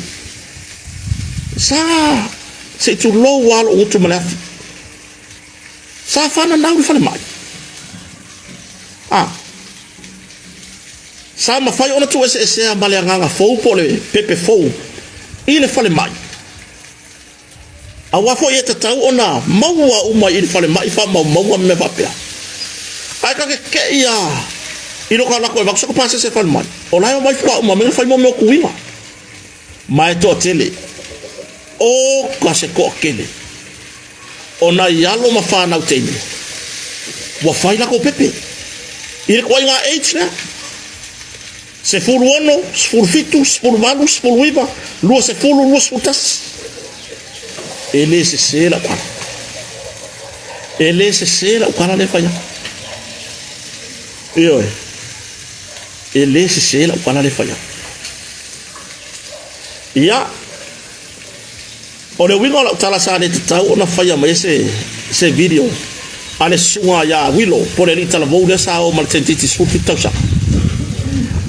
sa se tu lo wal o tu malaf sa fana na u fale mai sa ma fai ona tu ese male nga fo po le pepe fo ile fale mai awa fo ye tau ona maua uma ile fale mai fa maua me va pea ai ka ke ia ilo ka la ko va ko pase se fale mai ola yo mai fa uma me fa mo kuima mai to tele o ka se ko kele ona yalo ma fa na teni wa faila ko pepe ile ko nga h na se fulu ono se fulu fitu se fulu malu se fulu wiba lu se fulu lu sutas ele se sela kwa ele se sela kwa le fanya iyo ele se sela kwa le fanya ya ole wingo la tala sa de tau ona faya mai se video ale sunga ya wilo por ele tala vou dessa o maltentiti sufi tausa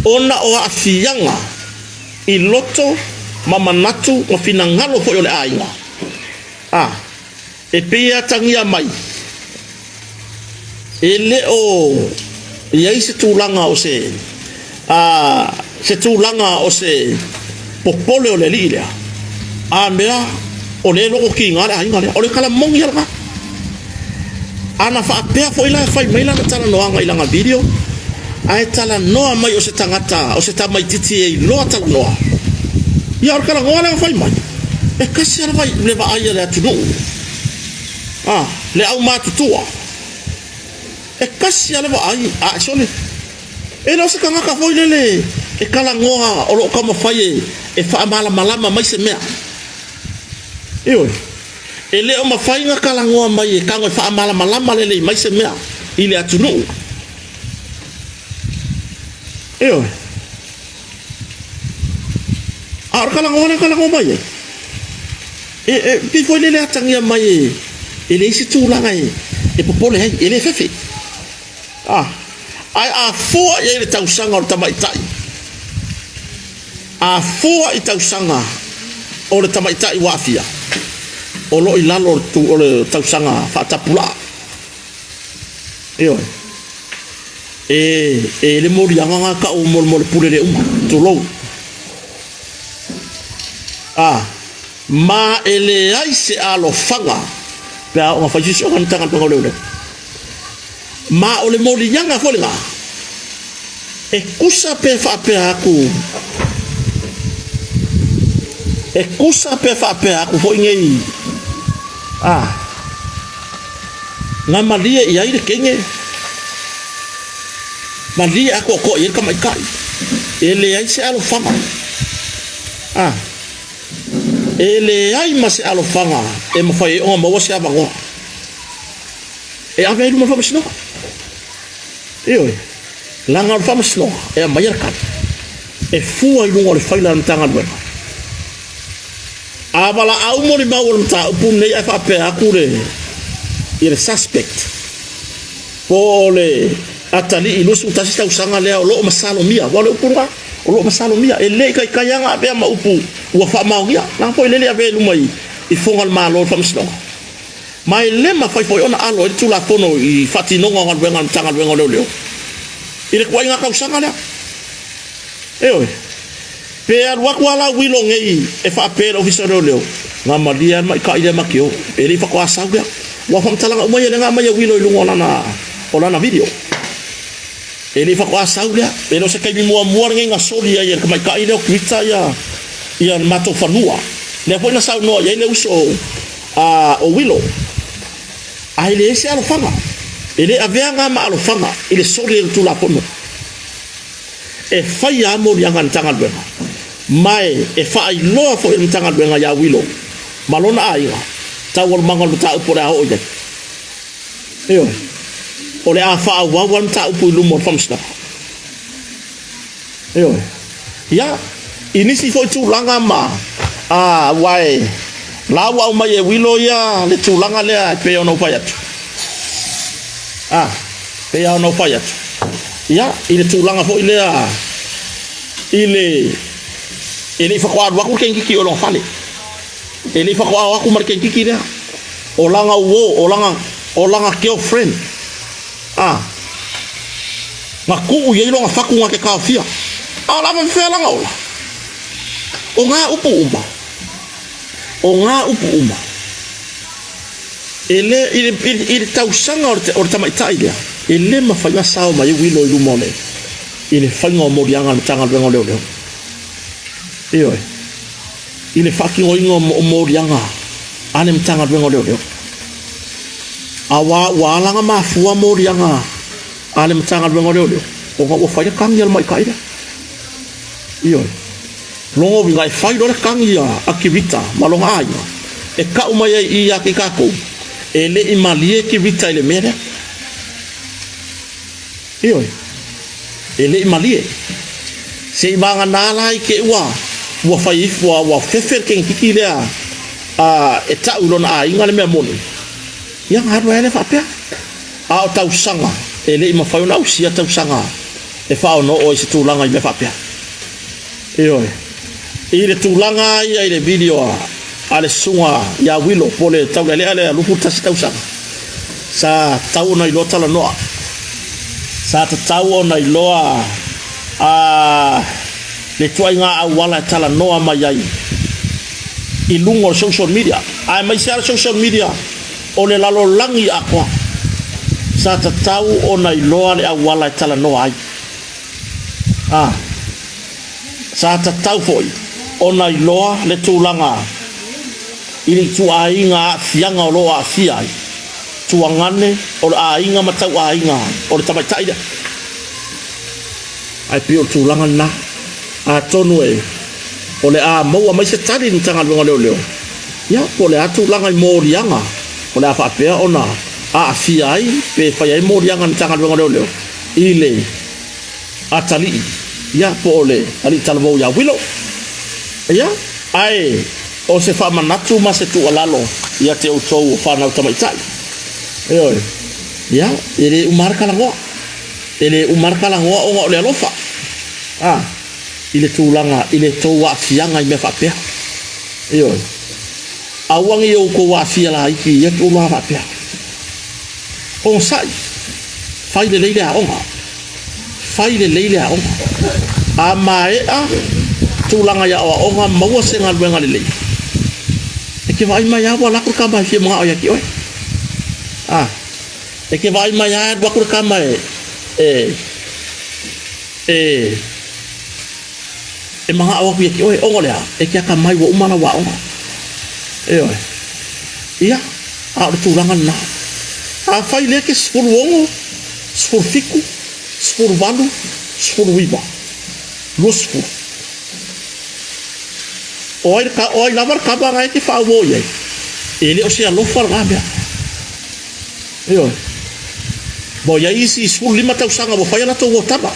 ona o afianga I loto mamanatu o finangalo fo ole ainga e pia tangia mai ele o ia se tulanga o se se tulanga o se popole o le lilia mea o le loko ki ngare ainga le o le kala mongi alga ana fa apea fo ila fai mai la tala noanga ilanga video ai tala noa mai o se tangata o se tamai titi e loa tala noa ia o kala ngoa le fai mai e kasi ala vai le va aia le atunu le au matutua e kasi ala va ai sole e no se kangaka foi lele e kala ngoa o lo kama fai e fa mala malama mai se mea iyo ele o mafai nga kala ngoa mai e kanga fa mala malama lele mai se mea ile atunu iyo kala ngoa mai pi foi lele atangia mai ele isi tulanga e popole hai ele fefe ai foa ele tausanga o tamaitai foa I tausanga o le tamaitai wafia o lo ilalo tu o le tausanga fatapula iyo le morianga ka o mol pule le tu lo ma ele ai se alo fanga pe o fa jiso kan tanga to le ma o le morianga fo le e kusa pe fa pe aku e kusa pe fa pe aku fo ngei na malia ia ile kenge malia ako ko ia ka mai kai ele ai se alo fanga ele ai mas alo fanga e mo fai o mo se abango e ave lu mo fa sno io la ngal fa sno e mai ka e fu ai lu ngol fai la ntanga bueno abala au mo ri ba wol ta pun nei fa pe akure il suspect pole atali ilusu tasita usanga le lo masalo mia wala upunga lo masalo mia ele kai kayanga be ma upu wa fa ma ngia na po ele ave lu mai I fongal malo fa msno mai le ma fa ona alo tu la fono I fatino ngal wenga tanga wenga leo ile kwa nga ka usanga le pe wa kwala wilo ngei e fa pe officer leo nga malia mai ka ile makio ele fa kwa sauga wa fa mtalanga mai nga mai wilo ilungona na ola na video ele fa kwa sauga ele se kai mo nga soli ya mai ka ile kwita ya mato fanua le foi na sau no ya ile uso o wilo ele se alo fanga ele avea nga ma alo fanga ile soli tu la pono e fai amo yang tanga benga mai e fai lo fo in tanga benga ya wilo malona ai tawol mangal ta upora o je yo ole a fa wa wan ta upu lu mo famsta yo ya inisi fo tu langa ma wai la wa mai e wilo ya le tu langa le pe ono fayat pe ono fayat ya ile tu langa fo ile fa kwa wa ku kenki ki o lo fale ele fa kwa wa ku mar kenki ki dia o langa girlfriend ngaku ye lo fa ku ngake ka fia ala ba fela ngola o nga upu umba ele tausanga o tamai taida ele ma fa sao mai wilo lu mone ele fa ngo mo dianga tanga leo iyo ile faki ngoingo mo rianga ane mtanga dwengo leo awa walanga mafua mo rianga ane mtanga dwengo leo o fai kangi al mai kaida iyo longo bi ngai fai dole kangi ya akivita malonga ai e ka umaya i ya kikako ele imalie kivita ile mere iyo ele imalie se ibanga nala ke wa fai wa fefer ken kikile a eta ulon a ingale me moni yang haru ele fa pia a tau sanga ele ima fai na usia tau sanga e fa no o se tulanga i me fa pia iyo ile tulanga ia ile video ale sunga ya wilo pole tau le ale lu puta tau sanga sa tau na ilo tala noa sa tau na iloa le tuai nga awala tala noa mayai ilungo social media ai mai share social media o le lalo langi akwa sa tau ona iloa le awala tala noa ai sa tau foi ona iloa le tulanga ili tuai nga fianga loa fiai tuangane o ainga matau ainga o le tamatai ai pio tulanga na a tonu e o le a maua mai se tari ni tanga lunga leo ya o le atu langa i morianga o le a whapea ona a fiai pe whai ai morianga ni tanga lunga leo ile a tali ya po o le ali talamau ya wilo ya ai o se whamanatu ma se tu alalo ia te utou whanau tamaitai ya ele umarka langoa o le alofa ile tulanga ile toa fianga i me fapea awang yo ko wa fia la iki ya to ma fapea on sai fai le leile a onga a mai a tulanga ya o onga maua senga luenga le e ke vai mai a wala ko ka ba fia mo ya ki oi e ke vai mai a wa ko ka mai e maha awa ki oi ongolea e kia ka mai wa umana wa onga ia a tulanga na a fai le ke spuru ongo spuru fiku spuru valu spuru wiba lusfu oi lavar kabara e ke fa wo ye ele o se a lofar rabia bo ya isi spuru lima tau sanga bo fai na to wo taba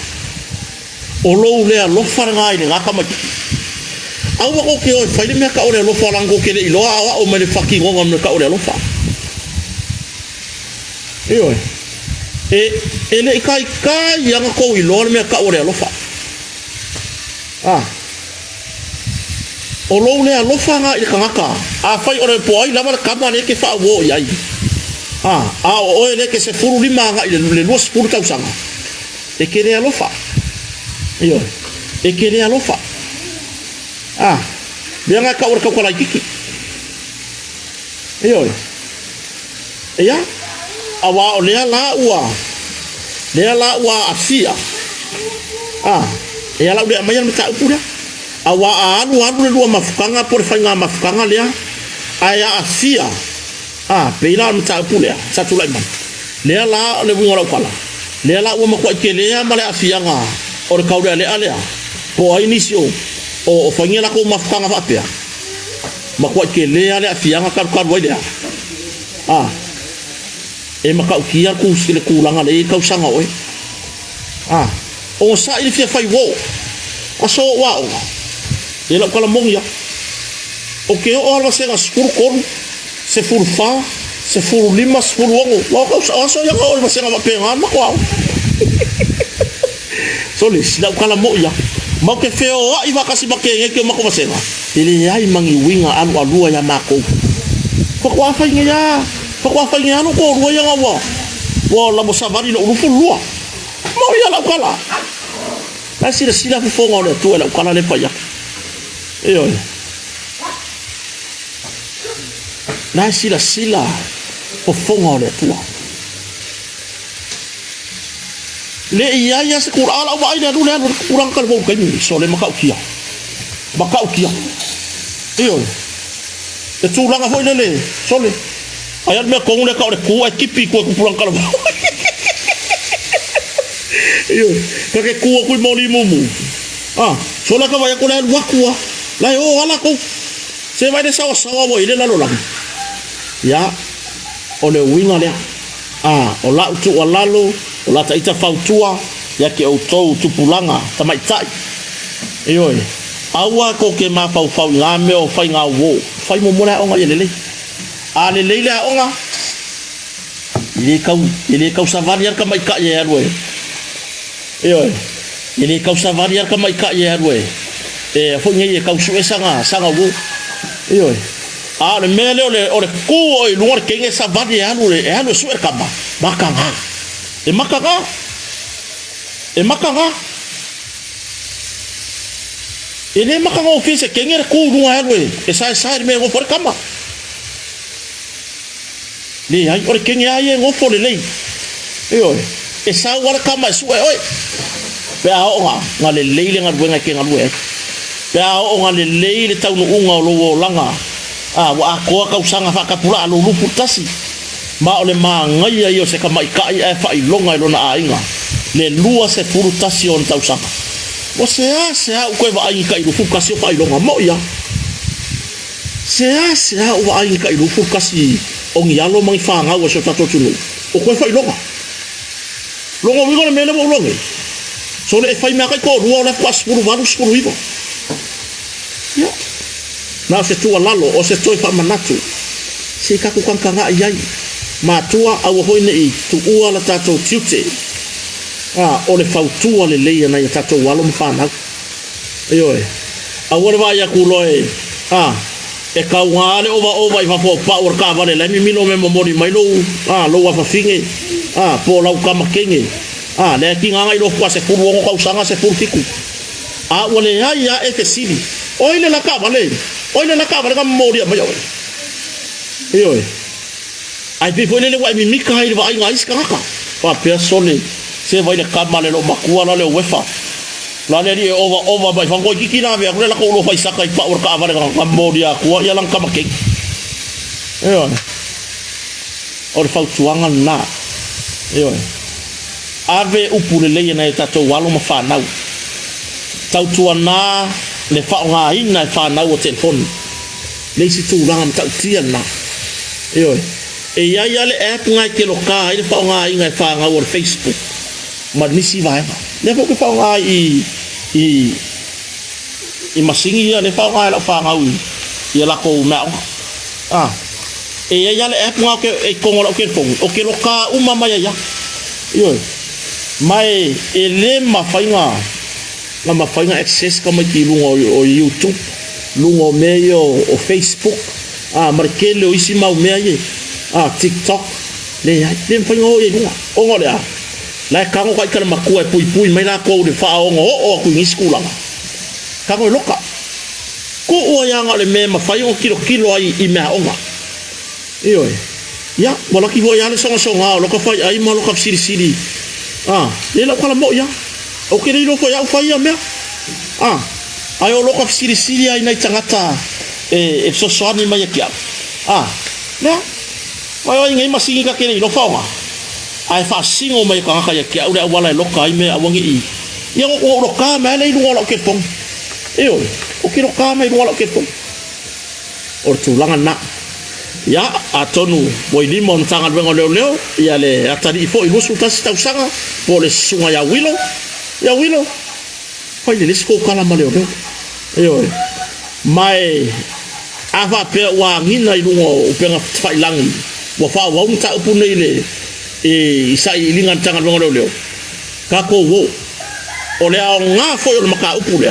o lo le lo faranga ile ngaka ma au ko ke o fai me ka ore lo farango ke le lo o me le fucking ngo me ka ore lo fa ele kai yang ko i lo me ka ore lo fa o lo le lo fanga ile ngaka a fai ore po ai lava ka ma le ke fa wo yai o ele ke se furu lima ile le lo spuru tau sanga e ke le lo fa e kere alofa bianga ka ora ka kola kiki ya awa o le la ua afia e ala ule mai mata upura awa alu le lua mafukanga por fanga mafukanga lea aya afia peila mata upura satu lai man le la le bunga kala le la ua makwa kelea male afia nga o le kaurea le alea po ai nisio o whaingia ko mafukanga whapea makua ke lea lea fianga karu waidea e makau kia kuskele kulanga le kau sanga oe o sa ili fia whai wo aso wao e lau kala mongia o ke o ala senga skuru koru se furu wha se furu lima se furu ongo wao kau aso yanga o le masenga wapea ngana makua so le sila kala mo ya mau ke feo i makasi makenge ke mako masenga ile ai mangi winga alu alua ya mako ko kwa fa ngia no ko ruwa ya ngawa wa la mo savari no rufu lua mo ya la kala la sila fo ngole tu la kala le pa ya na sila fo ngole tu le ia se Qur'an au vai na dule kurang kal bo kan so le makau kia Iyo. E tūlanga hoi lele. Sole. Ai mea kongu le ka ore kua e kipi kua kupulang kala. Iyo. Kake kua kui moli mumu. Sola ka waya kona wakua. Lai o ala ko. Se vai de sawa sawa mo ile lalo lang. Ya. Ole winga lea. O la utu o lalo. O la ta ita fautua. Ya ke o tau tupulanga. Tamai tai. Iyo. Awa ko ke ma fau fau ngā me o fai ngā wo. Fai mo mora onga ye lele. A lele le onga. Ile kau savari ar ka mai ka ye arwe. Iyo. Ile kau savari ar ka mai ka ye arwe. E fo nge ye kau suwe sanga wo. Iyo. A le mele ole ku o i luar ke nge savari anu e anu suwe ka ba. Makanga. E makanga. Ele makanga office kengere ku lunga helwe e sai me go for kama le ai ore kenge ai go for le yo e sa wala kama su oi pe a nga le le nga wenga kenga lue pe a nga le tau no unga lo langa wa ko ka usanga fa ka pula lo lu putasi ma ole ma ngai ai o se kama ka ai fa i longa lo na ainga le lua se purutasi on tau saka. O sea o koe wa ai ka i rufu kasi o wha i longa mo ia. Sea o wa ai ka i rufu kasi o ngi alo mangi whangau a seo tato tunu. O koe wha i longa. Longa wigone mele mo longe. So le e whai mea kai ko rua o le kwa spuru waru spuru iwa. Ia. Nā se tua lalo o se toi wha manatu. Se kaku kankanga iai. Mā tua au hoi ne i tu ua la tato tiute. O le fautua le leia na ia tatou walo mawhanau. Iyo e. A wale vai a kuloe. E kau ngā le ova i whafo pa ora ka wale. Lai mi mino me momori mai lou. Lou a whawhinge. Po lau kamakenge. Le ki nganga i lo kwa se furu ongo kausanga se furu fiku. Wale ai a e fesili. Oile la ka wale. Oile la ka wale ka momori a mai oe. Iyo e. Ai pifo ile le wai mi mika hai le wa ai ngā iska ngaka. Pa pia sone. Se vai le kamale lo makua la le wefa la le ri ova bai fango ki kina ve la ko lo fai saka i pa or ka vale ka modia ku ya lang kamake or fau tuanga na ave upule le na tato walo ma fa nau tau tuana le fa nga ina fa nau o telefon le si tu lang tau tiana e ya le app nga ke lo ka ile fa nga ina fa nga or Facebook ma nisi vai le po ke fa nga i masingi ya le fa nga la fa nga i la ko na e ya le app nga ke e ko ngolo ke fong o ke lo ka uma ma ya yo mai ele ma fa nga access ka mai ki lungo o YouTube lungo meio o Facebook markele o isi mau me ye TikTok le fa nga o ye lunga o ngole lai kango kai kana makua pui mai la ko de fa o ku ngi skula kango loka ko o ya ngale me ma fa yo kilo ai i me onga iyo ya wala ki vo ya le songa lo ka fa ai ma lo ka siri le la kala mo ya o ke lo ko ya fa ya me ai o lo ka siri ai nai tangata e so ni mai ya ya ai ngai masingi ka ke lo fa ai fa singo mai ka ya ke ura wala loka ai me awangi i ia o loka me le lu lo ke pong o ke loka me lu lo ke pong o tulanga na ya atonu boy limon tanga wengo leo ia le atari fo i lusu tas tau sanga po le sunga ya wilo fai le sko kala ma leo mai ava pe wa ngina i lungo o penga fai langi wa fa wa un ta upune ile sa i linga tanga wengo leo ka ko wo o le au nga fo yo maka upule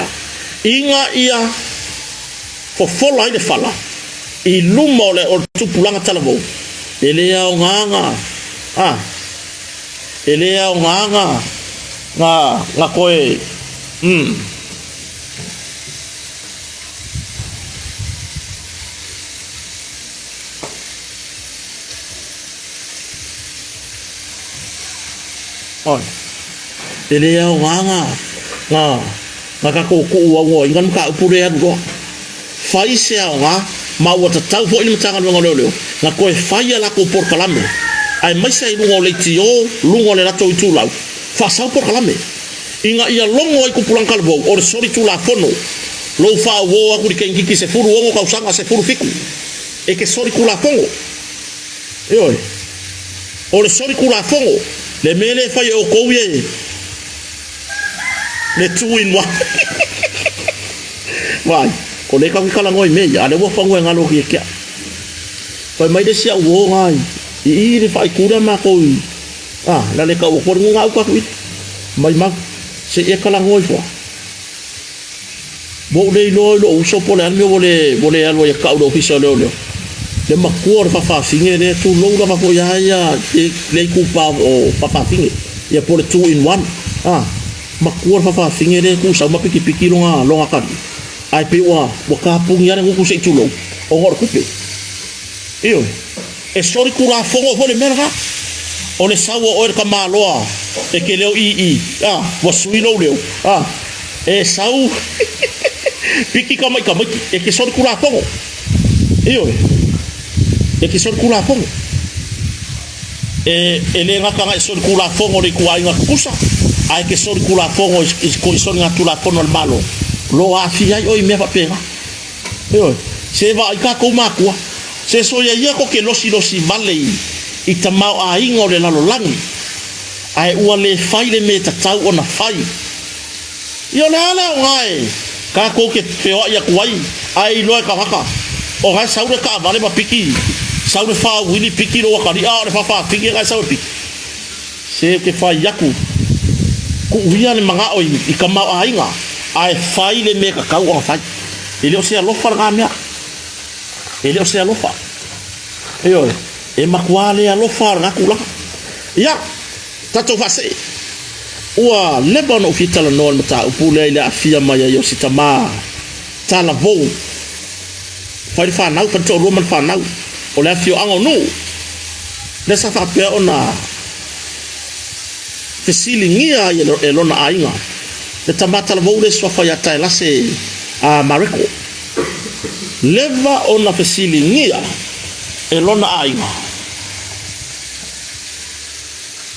inga ia fo fola ile fala i lumo le o tupulanga talavo ele au nganga ele au nganga nga koe ele au nganga nga ka ko ku wa ngo ingan ka upure adu fai se nga ma wa tau fo ni tanga ngo leo na ko fai ala ko por kalame ai mai sai lungo le tio lungo le rato itu lau fa sa por kalame inga ia longo ai ku pulang kalbo or sorry tu la fono lo fa wo aku di kenki se furu wo ka usanga se furu fiku e ke sorry ku la fongo oi or sorry ku la fongo le mele fai o ko ye le two in one vai ko le ka kala ngoi me ya le wo fango ngalo ki kia fa mai de sia wo ngai i le fai kura ma ko la le ka wo por ngau ka ku mai ma se e kala ngoi fo bo le lo so po le me vole algo ya ka do official le ma kuor fa finge le tu lo la fa ya le ku pa o pa finge ya por two in one ma kuor fa finge le ku sa ma piki longa kan ai pe wa ka pung ya ngu se tu lo o ngor ku pe io e sorry ku la fongo vole merga o le sawo o ka maloa e ke leo i wa sui lo leo e sau piki ka mai e ke sorry ku la fongo io e ke sorry ku la fongo e le ngaka ngai sorry ku la fongo le ku ai ngakusa ai ke sorry ku la fongo is ko sorry ngatu la fongo al malo lo afia oi me fa pega io se va ka ko makua se so ya ko ke losi vale i tamau a ingo le lalo langi ai ua le fai le me tatau ona fai io le ale o ngai ka ko ke peo ia kuai ai loe ka haka o ngai saure ka vale ma piki saure fa wili piki lo ka ri le fa piki ngai saure piki se ke fai yaku ku uia le manga oi i kamau a inga ai fai le me ka kau o fai ele o se alofa nga mea ele o se alofa io e makuale alofa nga kula ya tato fase ua leba no fitala no mata upule ile afia maya yo sitama tala vo fai fa nau pa to roman fa nau o le afio ango no le sa fa pe ona fesilingia e lona ainga le tamata la vo le so fa ya tai la se a mariko leva ona fesilingia e lona ainga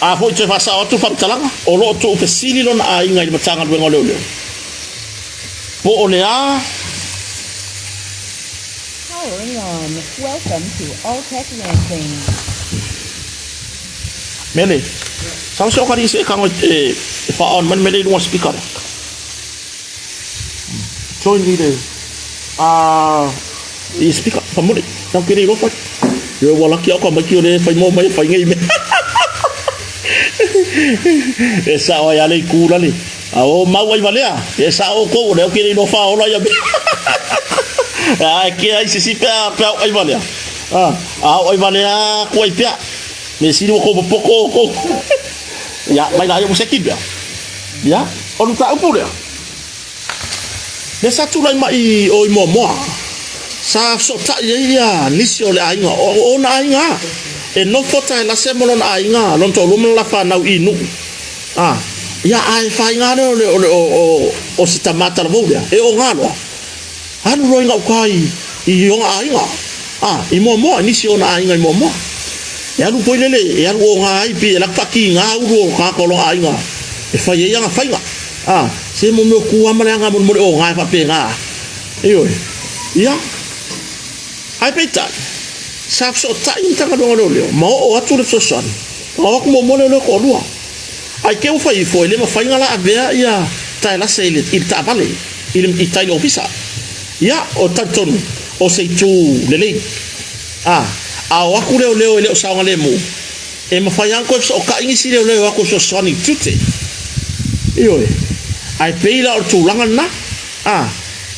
a foi te fasa o tu fatalanga o lo tu fesili lona ainga i matanga luenga leo po olea powering on. Welcome to Alltech Lansing. mele sao so kari se kango fa on man mele no speaker join me there i speaker famole tau kiri lo fa yo wala ki ko ma ki ole fa mo mai fa ngai me esa o ya le kula le o ma wai valea esa o ko le kiri no fa ola ya que ai si pe ai valea ai valea ko ai pe me si no ko poco ya mai la yo se kibia ya o luta o pule esa tu lai mai o mo sa so ta ya nisi ole ainga o na ainga e no fota la semolo na ainga lon to lo la fa na inu ya ai fa inga o sitamata la volia e o ngalo anu ro inga kai i o ainga i mo nisi o na ainga i mo ya lu poilele ya lu ngai pi la paki nga uro ka ko lo ainga e fa ye nga fa inga se mo ku amala nga mo o ngai fa pe nga iyo ya ai peta sa so ta intanga do leo ma o atu le so son o ko mo le ko lua ai ke o fai foi le ma fai ngala avea ya ta la sele il ta vale il itai ofisa ya o tanton o sei tu le a o ku le o sa ngale mo e ma fai anko so ka ingisi le ko so soni tute iyo ai peila o tu langa na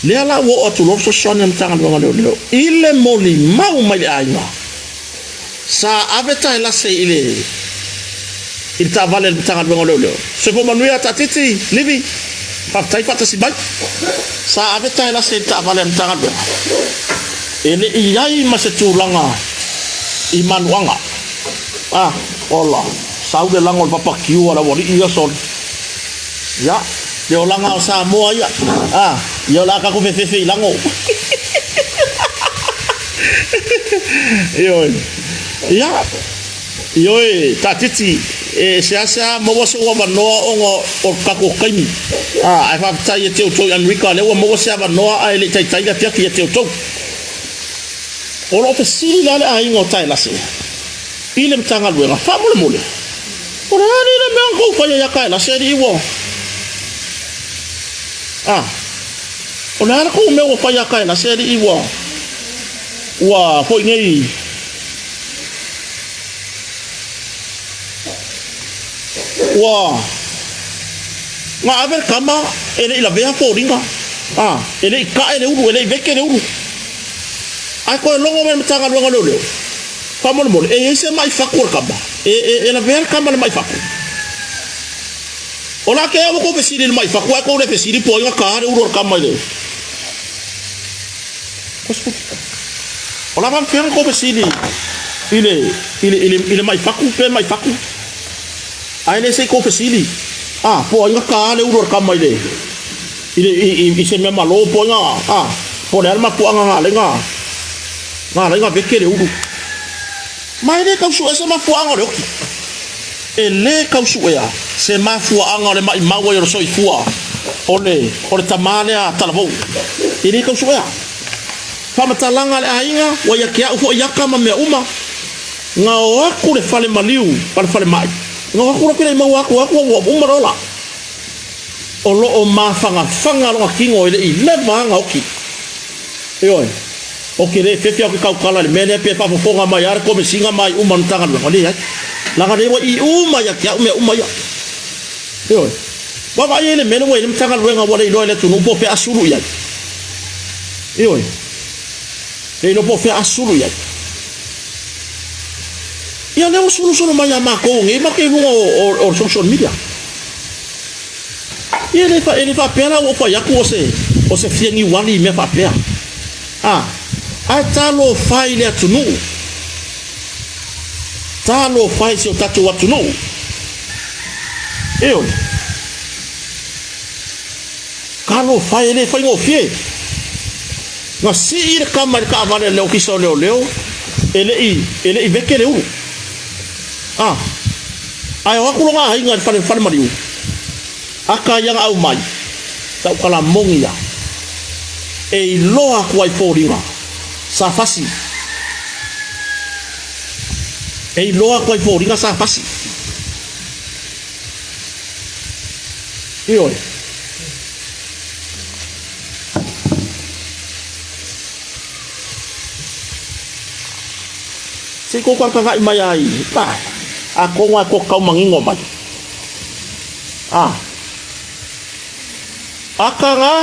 le ala wo o tu lo so soni am tanga lo ile moli mau mai ainga sa aveta la se ile il ta vale tanga lo se po manuia tatiti livi fa tai fata si bai sa aveta la se ta vale tanga ele iai ma se tu langa i manuanga ola saude lango papa kiu ala wori ia son ya de olanga o sa mo ya yo la ka ko fefe lango Ya tatiti siasa mawaso wa noa ongo o kako kaimi ai fa tai te to America le wa mawaso wa noa ai le tai ga pia ki te to o lo fesili la ai ngo tai la se ile mtanga luenga fa mole ora ni le me ko fa ya kai la se ri wo ona ko me wo fa ya kai la se ri wo wa foi nei wa nga aver kama ele la vea foringa ele ka ele uru ele veke ele uru ai ko longo men tanga longo lo famol mol ese mai fakur kamba la vea kamba mai fakur ola ke amo ko fesiri mai fakur ko le fesiri po nga ka uru kamba le ola van fer ko fesiri ile mai fakur pe mai fakur ai ne sei ko fesili po nga ka le uro ka mai le ile se me malo po nga po le ma po nga le veke le uru mai le ka su ese ma po nga le ele ka su ya se ma fu nga le mai ma wo yo so i fu ole tamale a talavo ile ka su ya fa matalanga le ainga wa ya kia ufo ya kama me uma nga o ku le fale maliu fale mai no ko ko mai wa ko wa umarola o lo o ma fanga lo kingo ile le vanga oki oki le fe ko ka kala le mene pe fa fo nga mai ar ko me singa mai uma ntanga lo le ya la ga le wa I uma ya kia me uma ya wa ba ile mene wa ile ntanga lo nga wa le tu no po fe asulu ya le no po fe asulu ya ia leo solo mai ama ko ngi ma ke o social media ia le fa pela o fa ya ko se fiengi wali me fa pela a talo fai le tunu talo fai se o tatu wa tunu kalo fai le fai ngo fie nga si ir kamar ka vale le o kiso leo ele I veke le u ai wa kulonga ai ngal fale mariu aka yang au mai ta kala mongia loa ku ai foringa sa fasi loa ku ai foringa sa fasi si ko ka ngai mai ai ako nga ko kau mangingo mai aka nga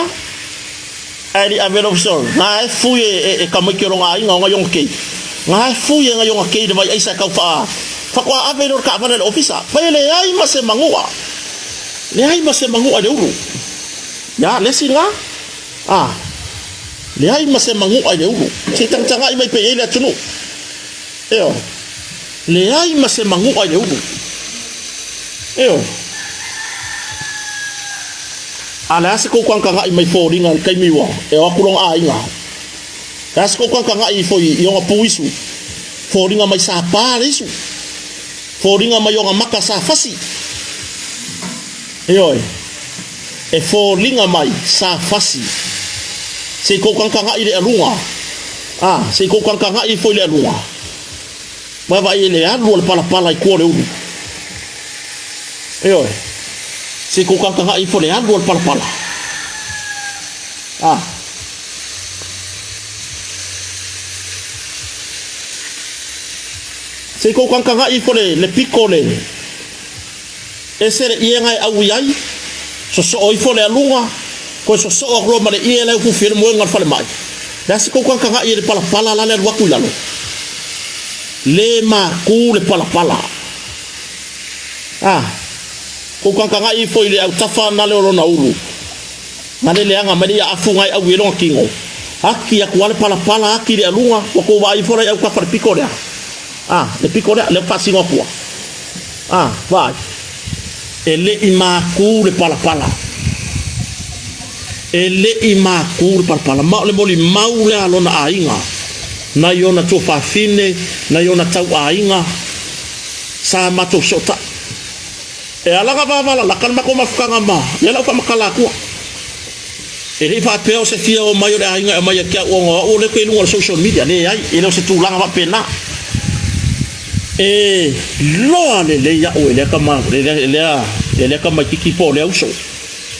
ai avelo so nga fuye kamikiro nga nga yong ke nga fuye nga yong ke de mai isa ka fa ko avelo ka van el officer pele ai mase mangua de uru ya lesi nga le ai mase mangua de uru si tang tanga mai pe ele tunu le ai ma se mangu ai le uru ala se ko kwang kanga I mai fo ringa kai miwa o kulong ai nga das ko kwang kanga I fo I nga puisu fo ringa mai sa pare isu fo ringa mai nga maka sa fasi fo ringa mai sa fasi se ko kwang kanga I le alunga se ko kwang kanga I fo le alunga Baba ile alu pala I ko le uru si ko kanga I fo le alu pala si ko kanga I fo le piccole ese ienga au yai so I fo le alunga ko so ro ma le ile ku fir mo ngal fale mai da si ko kanga I le pala la le waku lalo le ma ku le pala ko kanga I fo ile au tafa na le rona uru na le anga mari afunga au elo kingo haki ya kuale pala haki le alunga ko wa I fo le au ka far piko le le piko le pasi ngopua vai ele ima ku le pala ele ima ku le pala ma le moli maule alona ainga na yona to fa fine na yona tau ainga sa mato sota e ala ga baba la kan mako mafukanga ma ya la fa makala ku e ri fa peo se fia o mayo da ainga mai ka o le ko no social media ne ai e no se tu langa va pena e lo ale le ya o le ka ma le ka ma ki po le uso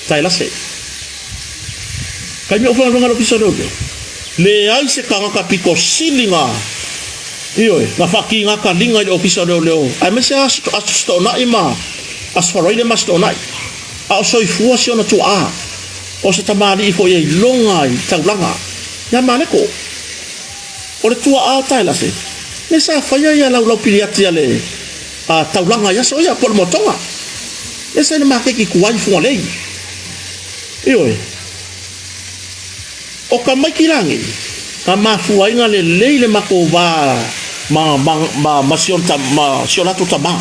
tai la se ka mi o fa no piso do le ai se ka ka piko silinga io na fa ki nga ka linga o piso do le ai me se sto na ima as faroi le mas sto na a so i fu si ona tu a o se tamari fo ye longa i taulanga ya mane ko o le tua a tai la se ne sa fa ya la piliati ale a taulanga ya so ya por motonga ese ne ma ke ki kuai fu le io o ka mai kirangi ka ma fu ai nga le mako va ma sion ta ma sionato ta ma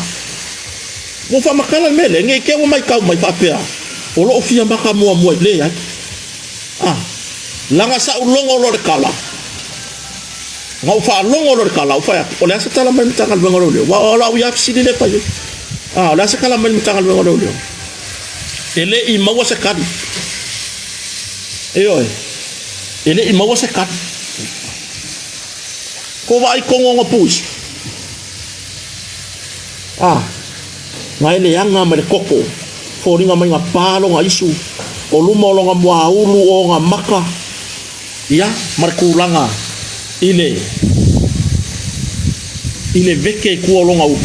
mo fa makala mele nge ke o mai ka mai fa pea o lo fia maka mo le ya langa sa ulongo lo kala ngau fa longo lo kala fa o le sa tala mai tangal bengoro le wa la ya sidi le pa la sa kala mai tangal bengoro le ele I mawa sa kan ele I mawa sa kan ko vai kongo ngopus ngai le anga me koko foringa mai nga palo nga isu o luma o nga mua ulu o nga maka ia markulanga ile veke ku o nga u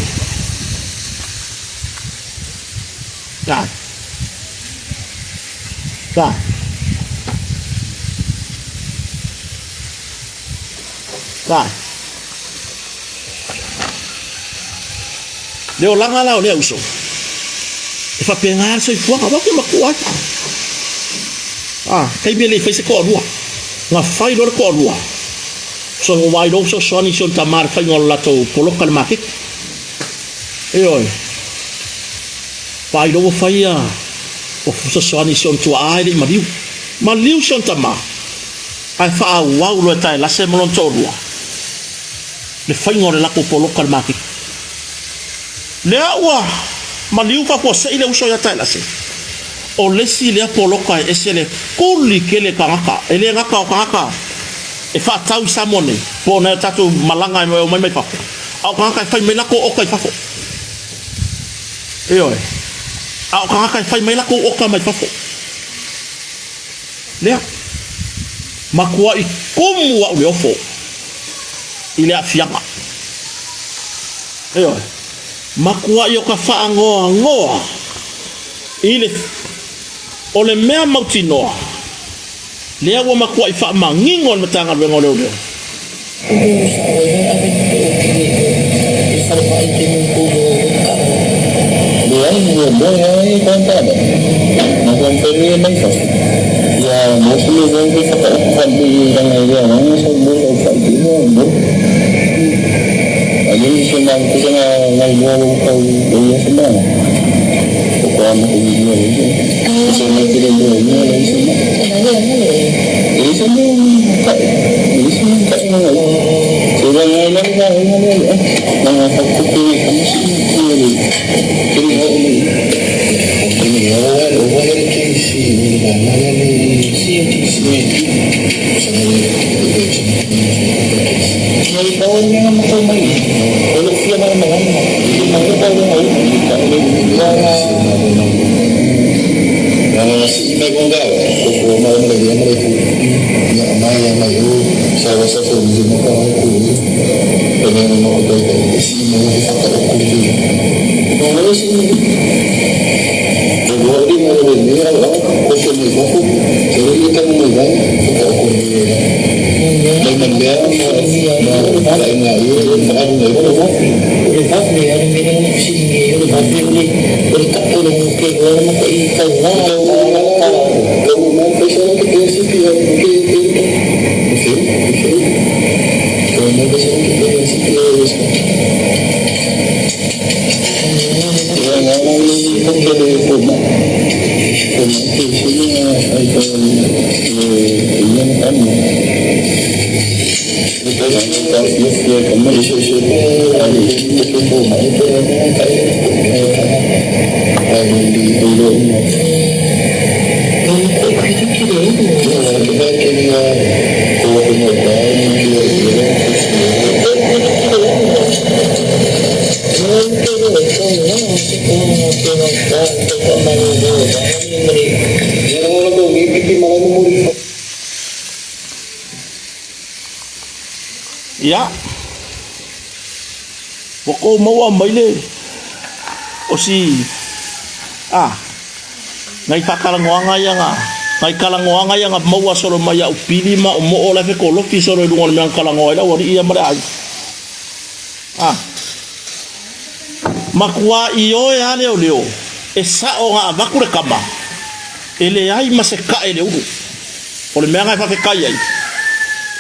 leo langa lao le uso e fa pengar so i fuanga wa ke makuai kai bele fa se ko rua nga fai lo ko rua so wai do so ni son tamar fa ngol lato polokal makik fai do fa ya o so ni son tu ai de maliu son tamar ai fa wa lo tai la se molon to rua le fa ngol la ko polokal makik le wa maliu fa ko se ile uso ya tai la se o le si le poloka e se le kuli ke le kangaka ele ngaka o kangaka e fa tau sa mone po na tatu malanga o mai fa au kangaka fa me la ko o kai fa au kangaka fa me la ko o kai mai fa le makua I komu wa le ofo ile afianga makua yo ka fa ngoa ile o le mea mautinoa lea ua makua I wha mangingo le matanga rengo leo leo Ya, poko mau maile osi ngai whakarangoanga ianga ngai kalangoanga ianga maua soro mai au pili ma o mo ola fe kolofi soro lungo le meang kalangoa ila wari ia mare ai makua iyo e ale o leo e sa o nga vakure kama ele ai ma se ka ele uru o le meanga fa fe kai ai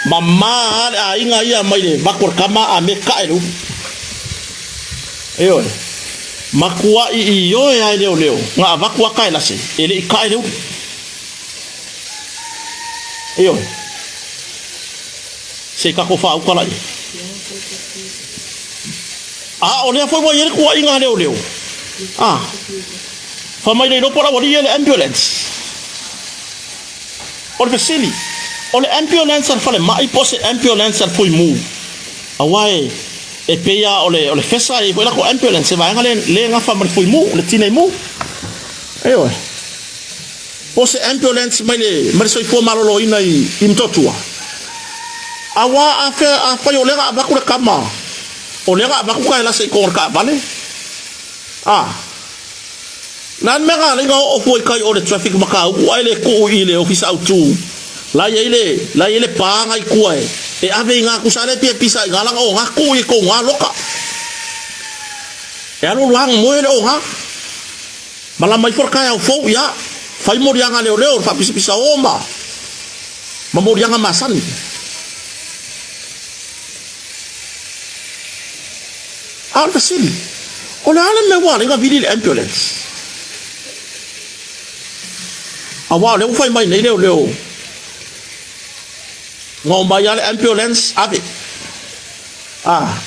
mama a inga ia mai le vakure kama a me ka ele uru eyo makua iyo e ale o leo nga vakua kai la se ele i ka ele uru eyo se ka ko fa u kala o le foi mo yele ko inga leo fa mai le pora wori ele ambulance o le facility o le ambulance fa le mai pose ambulance foi mu awai e peia o le fesa e foi la ko ambulance va ngale le nga fa mai foi mu le tine mu eyo pose ambulance mai le mai so fo malolo ina i mtotua awa a fa yo le ga ba ko kama o lega ba ku kai la se kor ka vale nan mega le go o foi kai o le traffic maka o ile ko ile office autu la ile pa ngai ku e ave nga ku sale pe pisa ngala o nga ku i ko nga loka e alo lang mo ile o nga mala mai for kai o fo ya fai mo rianga le fa pisa oma ma mo rianga masani al facility o le ala me wa nga vidi ambulance awa le fai mai nei leo ngo mai ale ambulance ave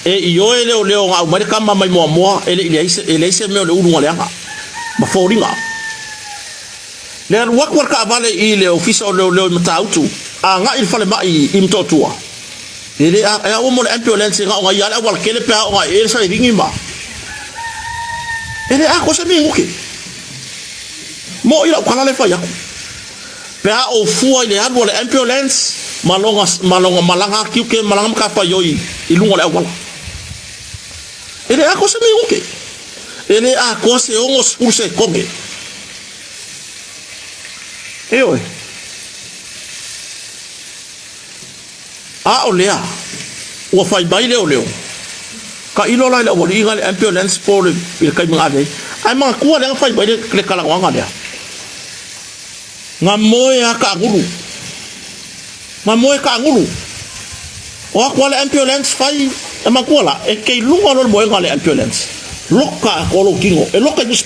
e io e leo nga mai kama mai mo ele ise me le ulu nga ma foringa le wak ka vale i le office o leo matautu nga il fale mai imtotua ele a o mo ambulance nga nga yala wal kele pe nga ele sa ringi ma ele a ko se mi nguke mo ila kala le fa ya pe a o fu ile adu le ambulance malonga malanga kiuke malanga ka fa yoi ilungo le wala ele a ko se mi nguke ele a ko se ongos urse konge eoi o lea ua fai mai leo ka ilo lai la wali inga le ambulance po le kai mga ave ai mga kua le fai mai le kalangwanga lea nga moe ka angulu o kua le ambulance fai e mga kua la e kei lunga lor moe nga le ambulance loka kolo kingo e loka i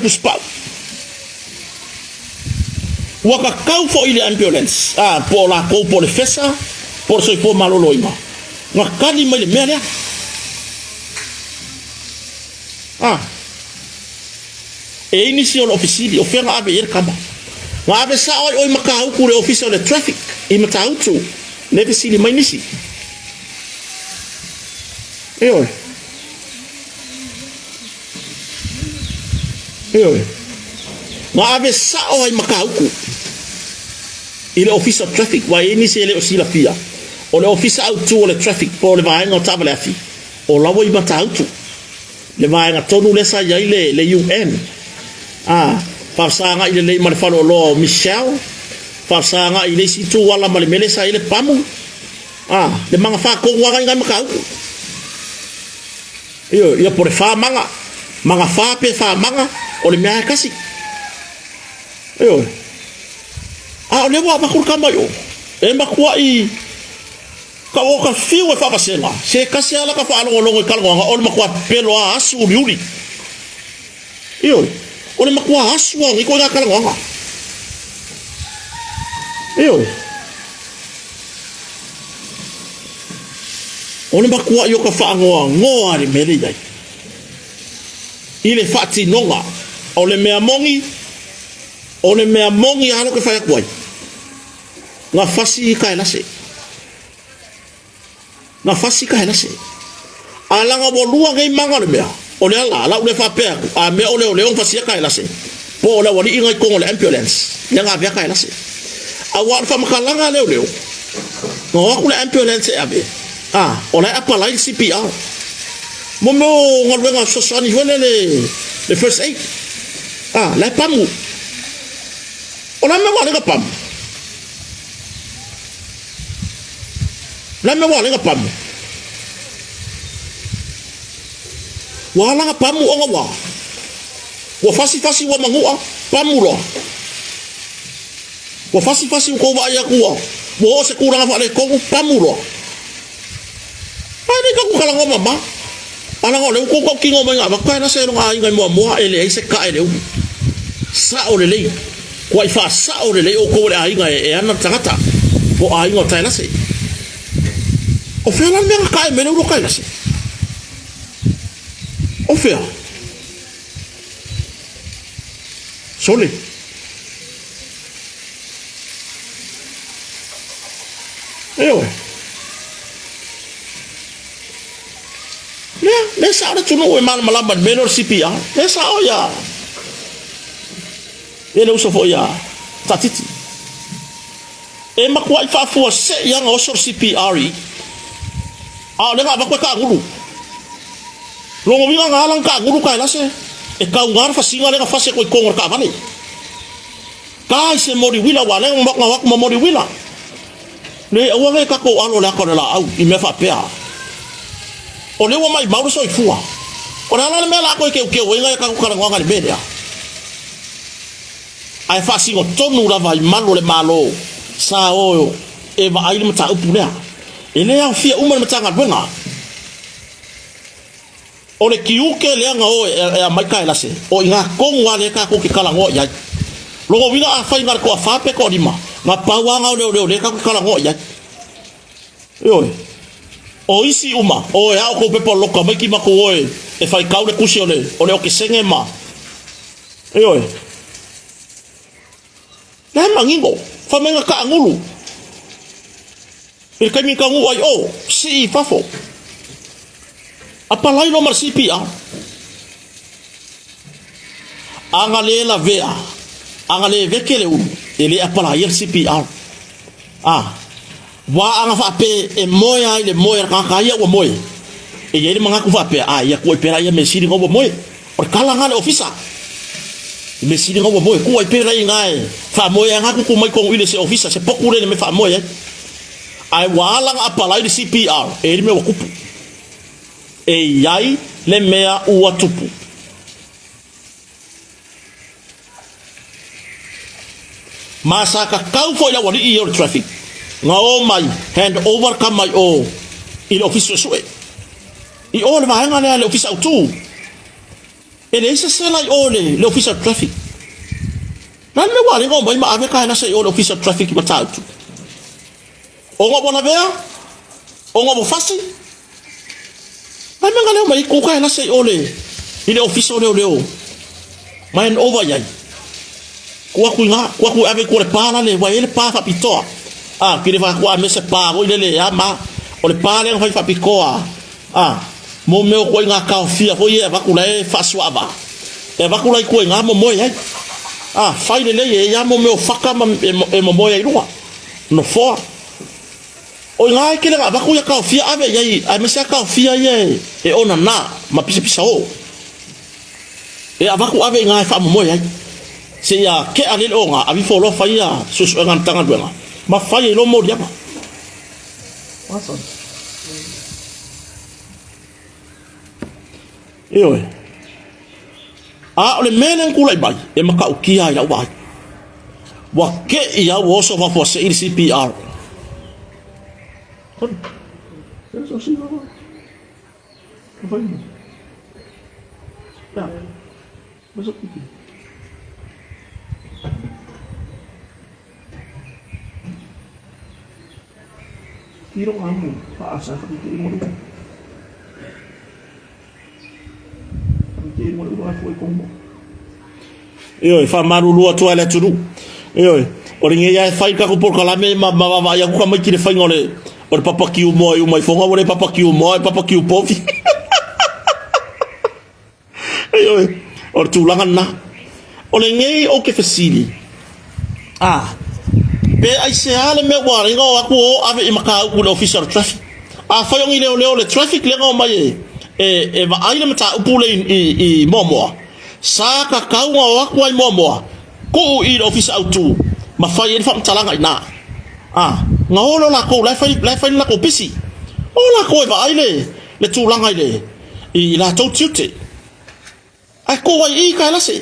spau waka kau fo ile ambulance po la ko po le fesa por so po malolo ima nga kali mai le mele e initial office o fera ave yer kamba nga ave sa oi makau ku le officer le traffic i matau tu ne visili mai nisi eoi nga ave sa oi makau ku ile officer traffic wa ini se le osila pia o le officer autu o le traffic po le vaenga o tabale afi o lawo i mata autu le vaenga tonu le sa ya ile le UN farsanga ile le male falo lo Michelle farsanga ile situ wala male mele sa ile pamu le manga fa ko wa nga makau ia por fa manga fa pe fa manga o le mea kasi o le wa bakul kama yo e makua i ka o ka fiu e fa pasena se kasi ala ka fa longo kalonga o le makua pelo a asu liuli o le makua asu ngi ko da kalonga Ona makua yo ka whaangoa ngoa re mere iai. I le whaati nonga. O le mea mongi. O le mea mongi hano ke whaia kuai. Ngā whasi i kai nase. Ngā whasi kai nase. A langa wo lua ngai manga le mea. O le ala, ala ule whapea. A mea o le on whasi kai nase. Po o le wani ingai kongo le ambulance. Le ngā vea kai nase. A wāna whamakalanga leo. Ngā waku le ambulance e ave. O le apalai CPR. Mo ngā ruenga sosani huene le first aid. Le pamu. O la me wale nga pamu. La me wale nga pamu. Wala nga pamu o nga wa. Wa fasi wa mangua. Pamu loa. Wa fasi ko wa ia kua. Mo se kuranga wale kongu pamu loa. Ai ka ku kala ngoma ma. Ala ngo le ko kingo mai nga ba na se nga inga mo ele se ka ele. Sa o le lei. Ko ai fa sa o le lei o ko le ainga e ana tangata. Ko ainga tai na se. O fe la me ka e me no ka na se. O fe. Sole. Le sa ora tunu e mal malaba menor CPR. Le sa o ya. Ele uso fo ya. Tatiti. E makua fa fo se ya ngo so CPR. Le nga ba ko ka ngulu. Lo ngo winga ngalang ka ngulu ka la se. E ka ngar fa singa le ka fa se ko ngor ka vale. Ka se mori wila wala ngo nga wak mo mori wila. Le o wa ka ko alo la ko la au I me fa pea. O le wa mai mauro so I fua. O la me la ko ke wenga ka ko kala ngonga le media. Ai fa singo tonu la vai malo le malo. Sa o e va ai le mata upulea. Ele ya fia uma mata nga wenga. O le kiuke le nga o e mai kai la se. O inga kongwa le ka ko ke kala ngo ya. Lo winga a fa inga ko a fa pe ko di ma. Nga pawa nga le ka ko kala ngo ya. Yo. O isi uma, o e au ko pepo loka mai ki mako oe, e fai kaule kusi ole o ke senge ma. E oe. Lai mangingo, fa menga ka angulu. E kai mi ka ngu ai o, si fafo. Apa lai no mar CPR. Anga le la vea, anga le vekele u, ele apa lai CPR. Wa anga fa pe e moya ile moya ka ia wa moy e yele manga ku fa pe ia ko pera ia mesiri ngo moy or kala ngale ofisa mesiri ngo moy ku ai pera ngai fa moya nga ku mai ko ile se ofisa se pokure me fa moya ai wala nga apala ile CPR e me wa kupu e yai le mea u atupu masaka kau fo ya wali I traffic nga o mai hand over ka mai o il office sue I o le vaenga le office auto ele se sela I o le office traffic nan me wale ngo mai ma ave ka na se o le office traffic ma ta auto o ngo bona vea o ngo bo fasi nan me ngale mai ku ka na se o le ile office o le o mai hand over yai ku aku ave ku le pala le wa ele pa fa pitoa kire fa kwa me se pa go ile le ama o le pale fa pikoa mo me ko nga ka fia fo ye va kula e fa swaba e va kula ko nga mo moy fa ile le ye ya mo me o faka e mo moy ruwa no fo o nga ke le va ku ya ka fia ave ye a me se ka fia ye e ona na ma pisa o e va ku ave nga fa mo moy se ya ke ale o nga abi fo lo fa ya su nga tanga duenga ma fai lo mo diapa awesome io ole menen kulai bai e maka ukia ya wa ke ya wo so fa for CPR eso sí no fai ya eso Kiro ngamu, paasa kakikiri mo rin. Kakikiri mo rin ako ikombo. Iyo, fa marulu atu ala turu. Iyo, oringe ya fai ka ko por kalame ma ya ko mai kire fai ngole. Or papa kiu mo eu mai fonga ore papa kiu mo, papa kiu pofi. Iyo, or tu langan na. Oringe o ke fasili. Pe ai se ale me wari ngo aku ave imaka ku officer traffic. Fa yong ile le traffic le ngo mai e va ai le mata upule i momo. Sa ka kau nga aku ai momo. Ko i office auto. Ma fa yen fam talanga ina. Ngolo la ko la fa la ko pisi. O la ko va ai le tu langa ile. I la to tute. Ai ko ai ka la se.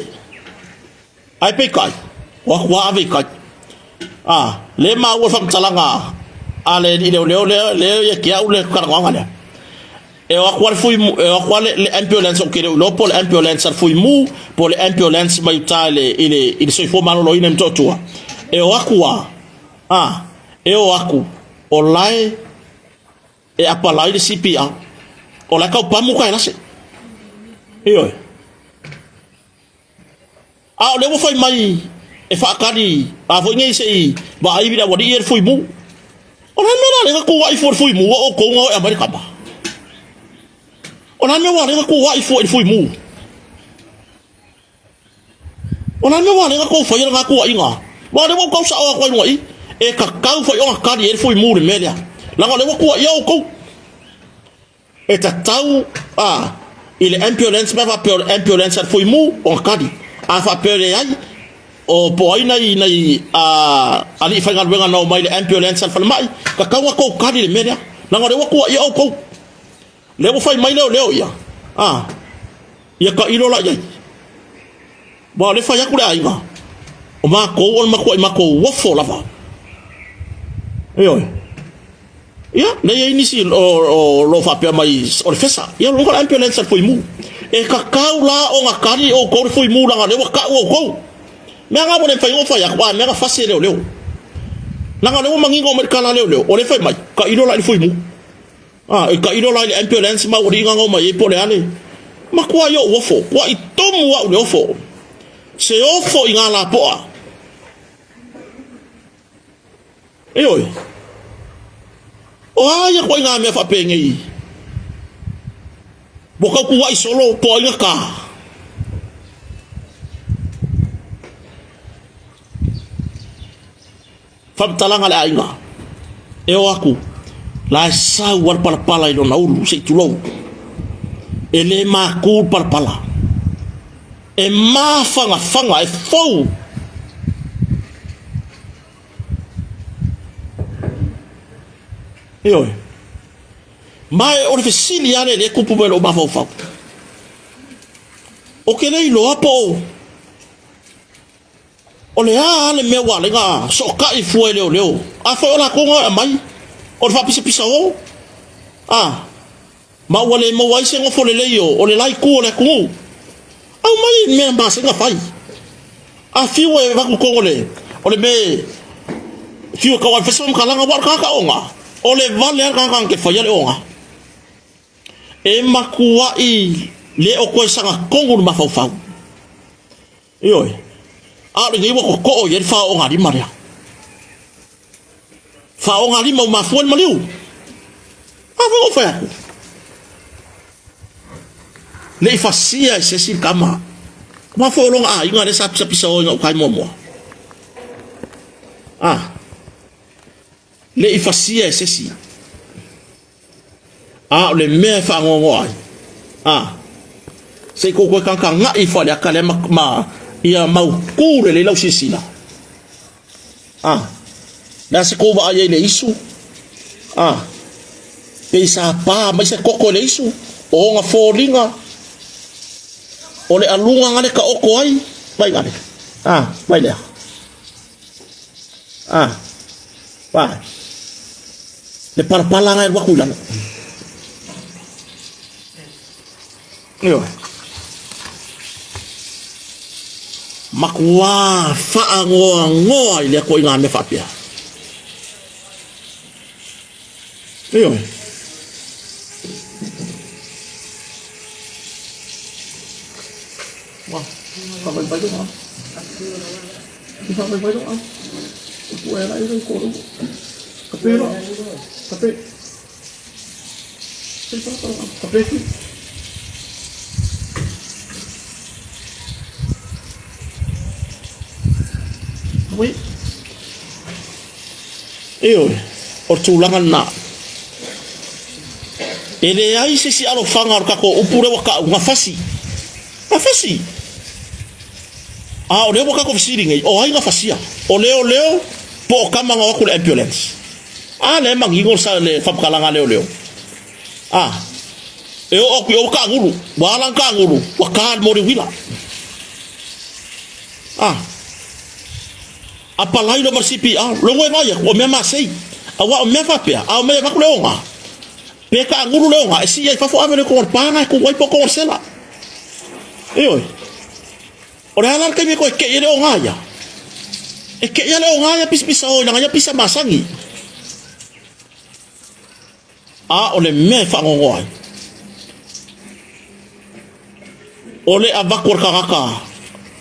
Ai pe kai. Wa ave kai. Le ma wo fam talanga ale di le ye kia ule karanga ngale e wa kwal fui e wa kwal le ambulance o kere lo pol ambulance ar fui mu pol ambulance mai tale ile so fo malo lo inem totua e wa kwa e o aku o lai e apalai de CPR o la ka pamu ka lase io le wo fai mai e fa kali fo ngai sei ba ai bida wadi er fui mu ona me la ko wa fui mu o ko ngo America ba ona me wa ko wa fui mu ona me wa ko fo yanga ko inga ba le ko sa o ko ngoi e ka ka fo yo ka di er fui mu le media la ko le ko yo ko e ta tau il ambulance ba ambulance ar fui mu on kadi fa pere ai o poi nai ali fa ngal wenga no mai ambulance fa mai ka ka ko kadi le media na ngore ko ya ko le wo fai mai leo ya ya ka ilo la ya ba le fa ya ku ai ma o ma ko wo fo la fa yo ya le ya inisi o lo fa pe mai o fesa ya lo ko ambulance fa mu e ka ka la o ngakari o ko fa mu la ngale wo ka wo ko Mega mo fai o fai akwa mega fase leo na ngale mo mangingo merkala leo o le fai mai ka ilo la foi mu e ka ilo la ambulance ma ori ngo mai po le ale ma kwa yo wofo kwa itomu wa le ofo se ofo inga la poa oi o ya kwa inga me fa pengi boka ku wa solo po inga ka fam talanga la inga e o aku la sa war pala i dona ulu se tulo e le ma ku pala e ma fanga e fou e oi mai o le fesili ale le kupu me lo ma fau o ke nei lo apo o le ale me wa le nga so ka i fu leo a fo la ko nga mai o fa pisa o ma wale mo wai se ngo fo le yo o le lai ku o le ku au mai me ma se nga fai a fi we va ku ko le o le me fi ko wa fa so ka la nga war ka o nga o le vale ka ke fa ya le o nga e ma ku wa i le o ko sa nga kongu ma fa yo le ngi wo ko ye fa o ngari maria fa o ngari mo ma fuan maliu vo fa le fa sia se si kama ma fo long inga le sa pisa o nga kai mo le fa sia se si le me fa ngo ai se ko kan nga i fa le ka le ma ia mau kure le lau sisina na se ko va ai le isu pe sa pa mai se koko le isu o nga folinga o le alunga ngale ka oko ai vai ngale vai le vai le parpala ngai wa kulana yo makwa fa ngoa ile ko inga me fa pia Iyo. Wah, papai itu apa? Papai itu apa? Kue lah itu koru. Kape lah, kape. Kape itu. Wait. Iyo, ortulangan na. Ele ai sisi alo fangar kako upure waka ngafasi. Ngafasi. Ah, oleo waka ko fisiri ngai. O ai ngafasia. Oleo po kama nga wakul ambulance. Ah, le mangingol sa le fapkalanga leo. Ah. Eo ok yo ka ngulu, walang ka ngulu, wakan mo wila. Ah. Apalai do CPR, lo ngoi mai o me masei. Awa o me fa pe, a me va kuleonga. Peka nguru leonga, esi ai fa fo ame ko panga ko wai po ko sela. Oi. Ora halar kai me ko ke leonga ya. E ke ya leonga ya pisa o nga ya pisa masangi. A ole me fa ngoi. Ole avakor kakaka.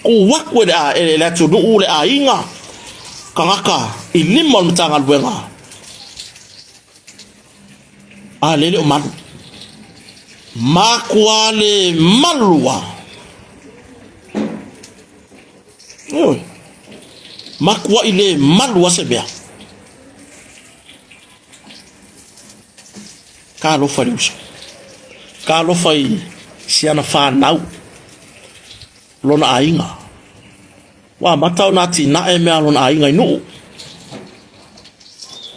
Ku wakwe da ele tu du ule a inga. Kakaka ilimol mtangal wenga. Alele o malu. Makwale malua. Oi. Makwa ile malua sebea. Kalo farius. Kalo fai siana fa nau. Lona ainga. Wa matau nati na e mea lona ainga inu.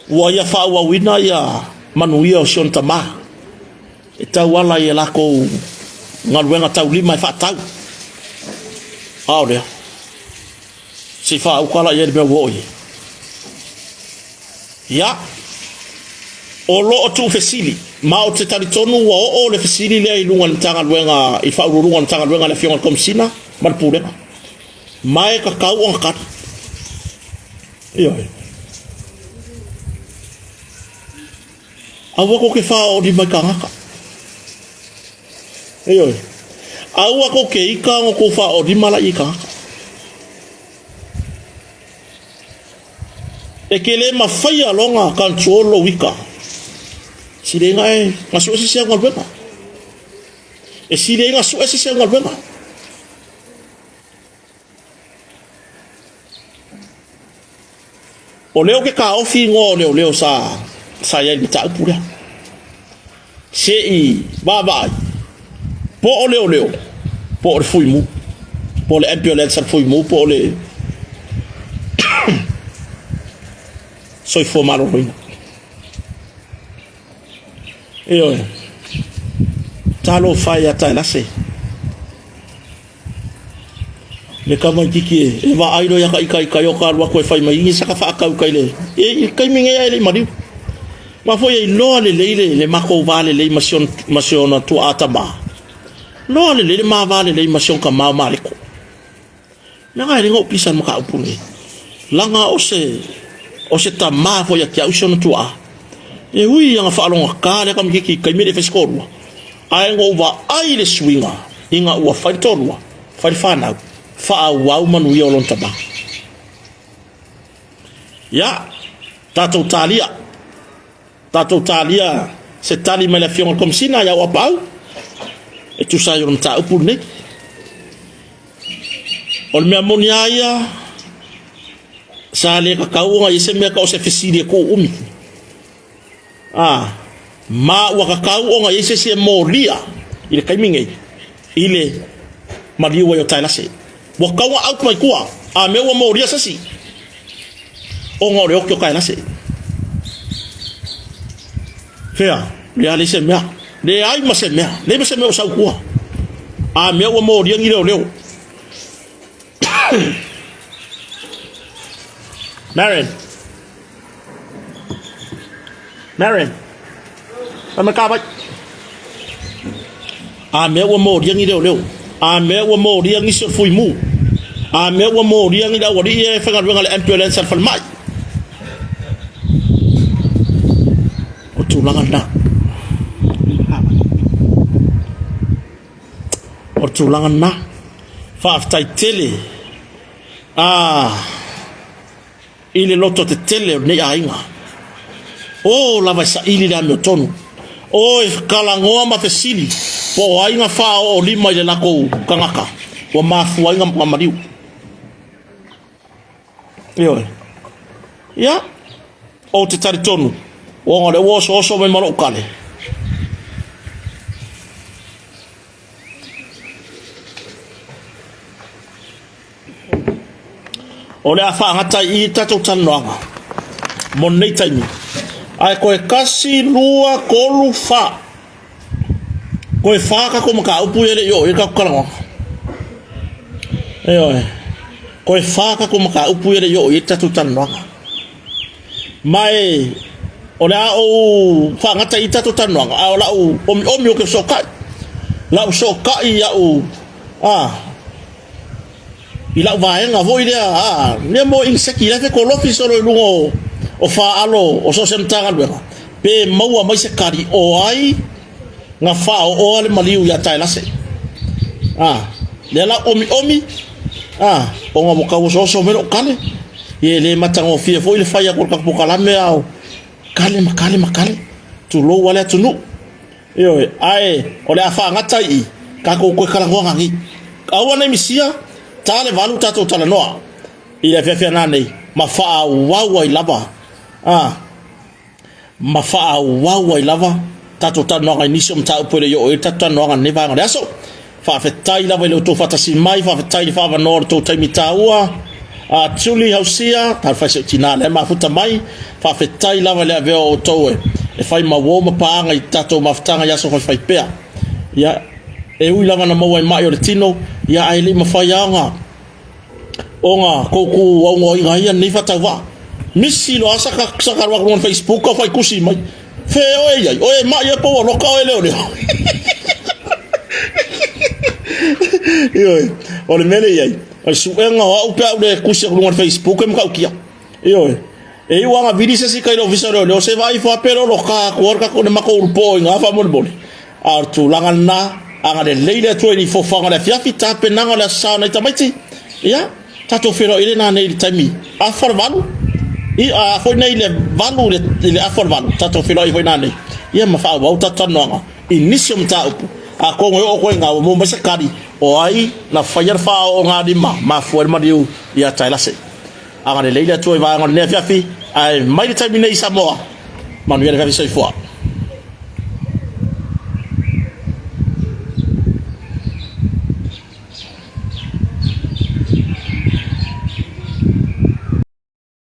Wa ya fa wa wina ya manuia o sion tama. E tau wala e lako ngaruenga tau lima e fa tau. Aorea. Si fa ukala ye me woi. Ya. O lo o tu fesili. Ma o te taritonu wa o le fesili le ilunga ntanga luenga i fa urunga ntanga luenga le fionga komsina malpurenga. Mai ka kau on kat. Iyo. Awa ko ke fa o di mai kangaka. Iyo. Awa ko ke ika o ko fa o di mala ika. E ke le mafaya longa kanchuolo wika. Sidenga e ngasu esi sia ngalbenga. E sidenga su esi sia ngalbenga. O leo ke ka ofi ngo leo sa ya ni ta pura. Se i baba. Po o leo. Po o fui mu. Po le ambulance fui mu po le. Soy formado ruim. Iyo. Talo faya tailase. Le kama kiki e va airo ya kai yo ka wa ko fai mai saka fa ka kai le. E kai minga ya le mari. Ma foi e lo le mako vale le masion tu atama. Lo le ma vale le masion ka ma maliko. Na ga ringo pisan maka upuni. Langa o se ta ma foi ya kia usion tu a. E hui yang fa longa ka le kam kiki kai me feskorwa. Ai ngo va ai le swinga. Inga ua fai torwa. Fai fana. Fa wa manu yo lon taba. Ya. Tato talia se tali me la fion comme sina ya wa pau. E tu sa yo nta upune. Ol me amonia ya. Sa le ka kaunga i se me ka o se fesiri ko umi. Ah, ma wa ka kaunga i se moria. Ile kaiminge. Ile maliwa yo tailase. Wa kaunga out mai kuwa. A me wa moria sasi. O ngore o kyo kailase. Fea, le ale se mea. Le ai ma se mea. Le me se mea o sau kuwa. A me wa moria ngi leo. Marin. Ama ka ba? A me wa moria ngi leo. A me wa moria ngi so fui mu. A me wa moria ngi da wadi e fa ngal ambulance al mai. tūlanga na. O tūlanga na. Whaaftai tele. Ile loto te tele nei ainga. O lava sa ili la meo tonu. O e kalangoa ma te sili. Po ainga wha o lima ile lako kangaka. Wa mafu ainga mkamariu. Ioi. Ia. O te tari tonu. O ngare oso me maro kale. O le a whaangata i tatou tanoanga. Mo nei taimi. Ai koe kasi lua kolu wha. Koe whaka ko maka upu ele yo e ka kukarango. Eoi. Koe whaka ko maka upu ele yo e tatou tanoanga. Mai o le a o whaangata i tatou tanoanga. A o la o omi o ke sokai. La o sokai ia o I lau vaenga voi lea ne mo inseki la fe kolofi solo lungo o fa alo o so semtanga luenga pe maua mai se kari o ai nga fa o ale maliu ya tai lase le la omi o nga boka o so mero kale ye le matango fie foi le faya ko ka pokala me au kale makale tu lo wala tu nu yo ai o le afa ngata I ka ko kala ngo ngi awana misia tale valu tato tala noa ila fefia nane mafaa wawa ilava mafaa wawa ilava tato tala noa inisio mta upole yo e tato noa neva ngare aso fa fetai lava ilo to fatasi mai fa fetai fa va nor to taimi taua tuli hausia tal fa se tinale ma futa mai fa fetai lava le aveo o toe e fai ma woma paanga I tato maftanga yaso fa fai pea ya e ui lava na maua I mai o le tino ia ai le mawhaianga o ngā koukou au ngā inga ia nei whatawa misi lo asaka sakarwa kruan Facebook ka whai kusi mai whe oe iai oe mai e poa loka oe leo leo ioi o le mele iai o le suenga o au pia ule kusi kruan Facebook e mkau kia ioi e iu anga vidi se si kairo visa leo leo se vai fwa pero loka kuorka kone mako urupo inga hafa mole artu langan na anga le leile 24 fanga le fiafi tape nanga le sauna itamaiti ia tato fero ile na nei taimi afar valu a foi nei le valu le afar valu tato fero I foi na nei ia ma fa wa tato nanga inisio mta upu a ko ngo ko nga mo masakari o ai na fire fa o nga di ma foi ma diu ia tailase anga le leile 2 va anga le fiafi ai mai taimi nei samoa manuel va se foi